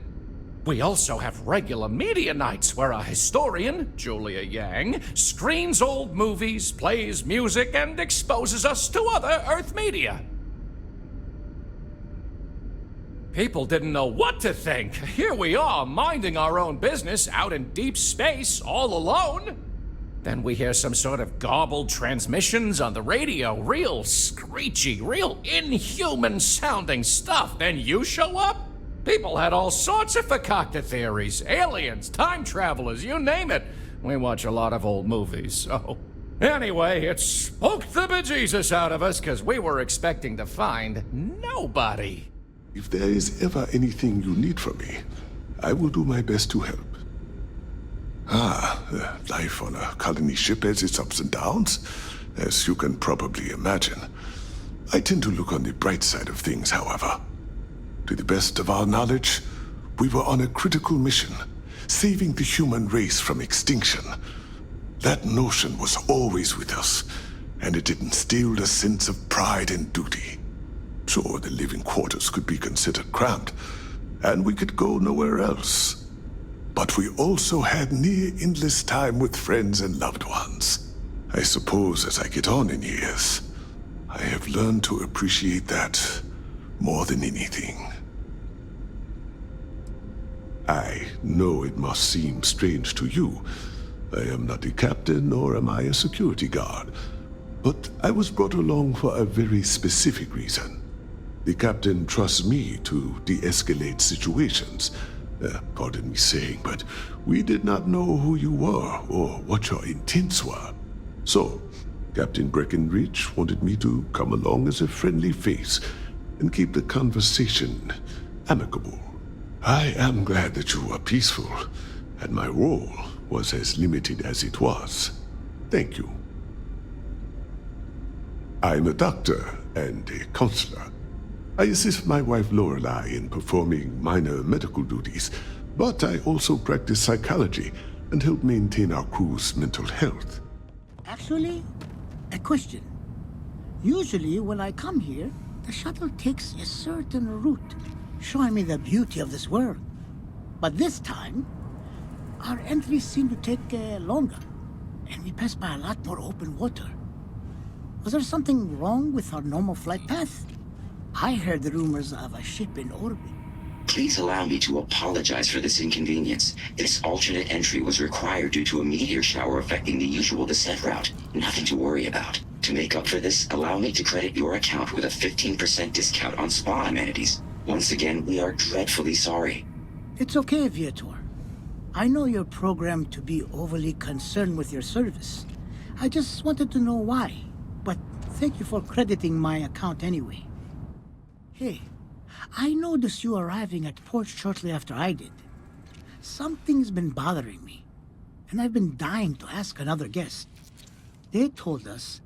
We also have regular media nights where a historian, Julia Yang, screens old movies, plays music, and exposes us to other Earth media. People didn't know what to think. Here we are, minding our own business out in deep space, all alone. Then we hear some sort of garbled transmissions on the radio, real screechy, real inhuman-sounding stuff. Then you show up? People had all sorts of fakakta theories, aliens, time travelers, you name it. We watch a lot of old movies, so... Anyway, it spooked the bejesus out of us, because we were expecting to find nobody. If there is ever anything you need from me, I will do my best to help. Life on a colony ship has its ups and downs, as you can probably imagine. I tend to look on the bright side of things, however. To the best of our knowledge, we were on a critical mission, saving the human race from extinction. That notion was always with us, and it instilled a sense of pride and duty. Sure, the living quarters could be considered cramped, and we could go nowhere else. But we also had near endless time with friends and loved ones. I suppose as I get on in years, I have learned to appreciate that more than anything. I know it must seem strange to you. I am not a captain, nor am I a security guard. But I was brought along for a very specific reason. The captain trusts me to de-escalate situations. Pardon me saying, but we did not know who you were or what your intents were. So, Captain Breckenridge wanted me to come along as a friendly face and keep the conversation amicable. I am glad that you were peaceful, and my role was as limited as it was. Thank you. I'm a doctor and a counselor. I assist my wife Lorelei in performing minor medical duties, but I also practice psychology and help maintain our crew's mental health. Actually, a question. Usually when I come here, the shuttle takes a certain route, showing me the beauty of this world. But this time, our entries seem to take longer, and we pass by a lot more open water. Was there something wrong with our normal flight path? I heard the rumors of a ship in orbit. Please allow me to apologize for this inconvenience. This alternate entry was required due to a meteor shower affecting the usual descent route. Nothing to worry about. To make up for this, allow me to credit your account with a 15% discount on spa amenities. Once again, we are dreadfully sorry. It's okay, Viator. I know you're programmed to be overly concerned with your service. I just wanted to know why. But thank you for crediting my account anyway. Hey, I noticed you arriving at port shortly after I did. Something's been bothering me, and I've been dying to ask another guest. They told us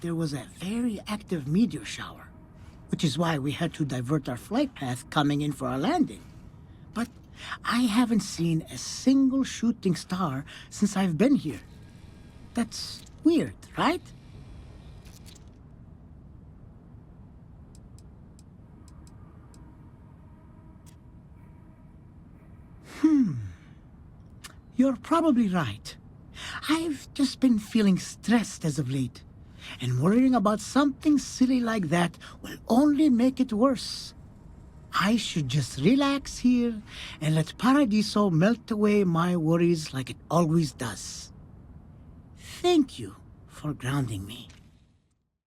there was a very active meteor shower, which is why we had to divert our flight path coming in for our landing. But I haven't seen a single shooting star since I've been here. That's weird, right? You're probably right. I've just been feeling stressed as of late, and worrying about something silly like that will only make it worse. I should just relax here and let Paradiso melt away my worries like it always does. Thank you for grounding me.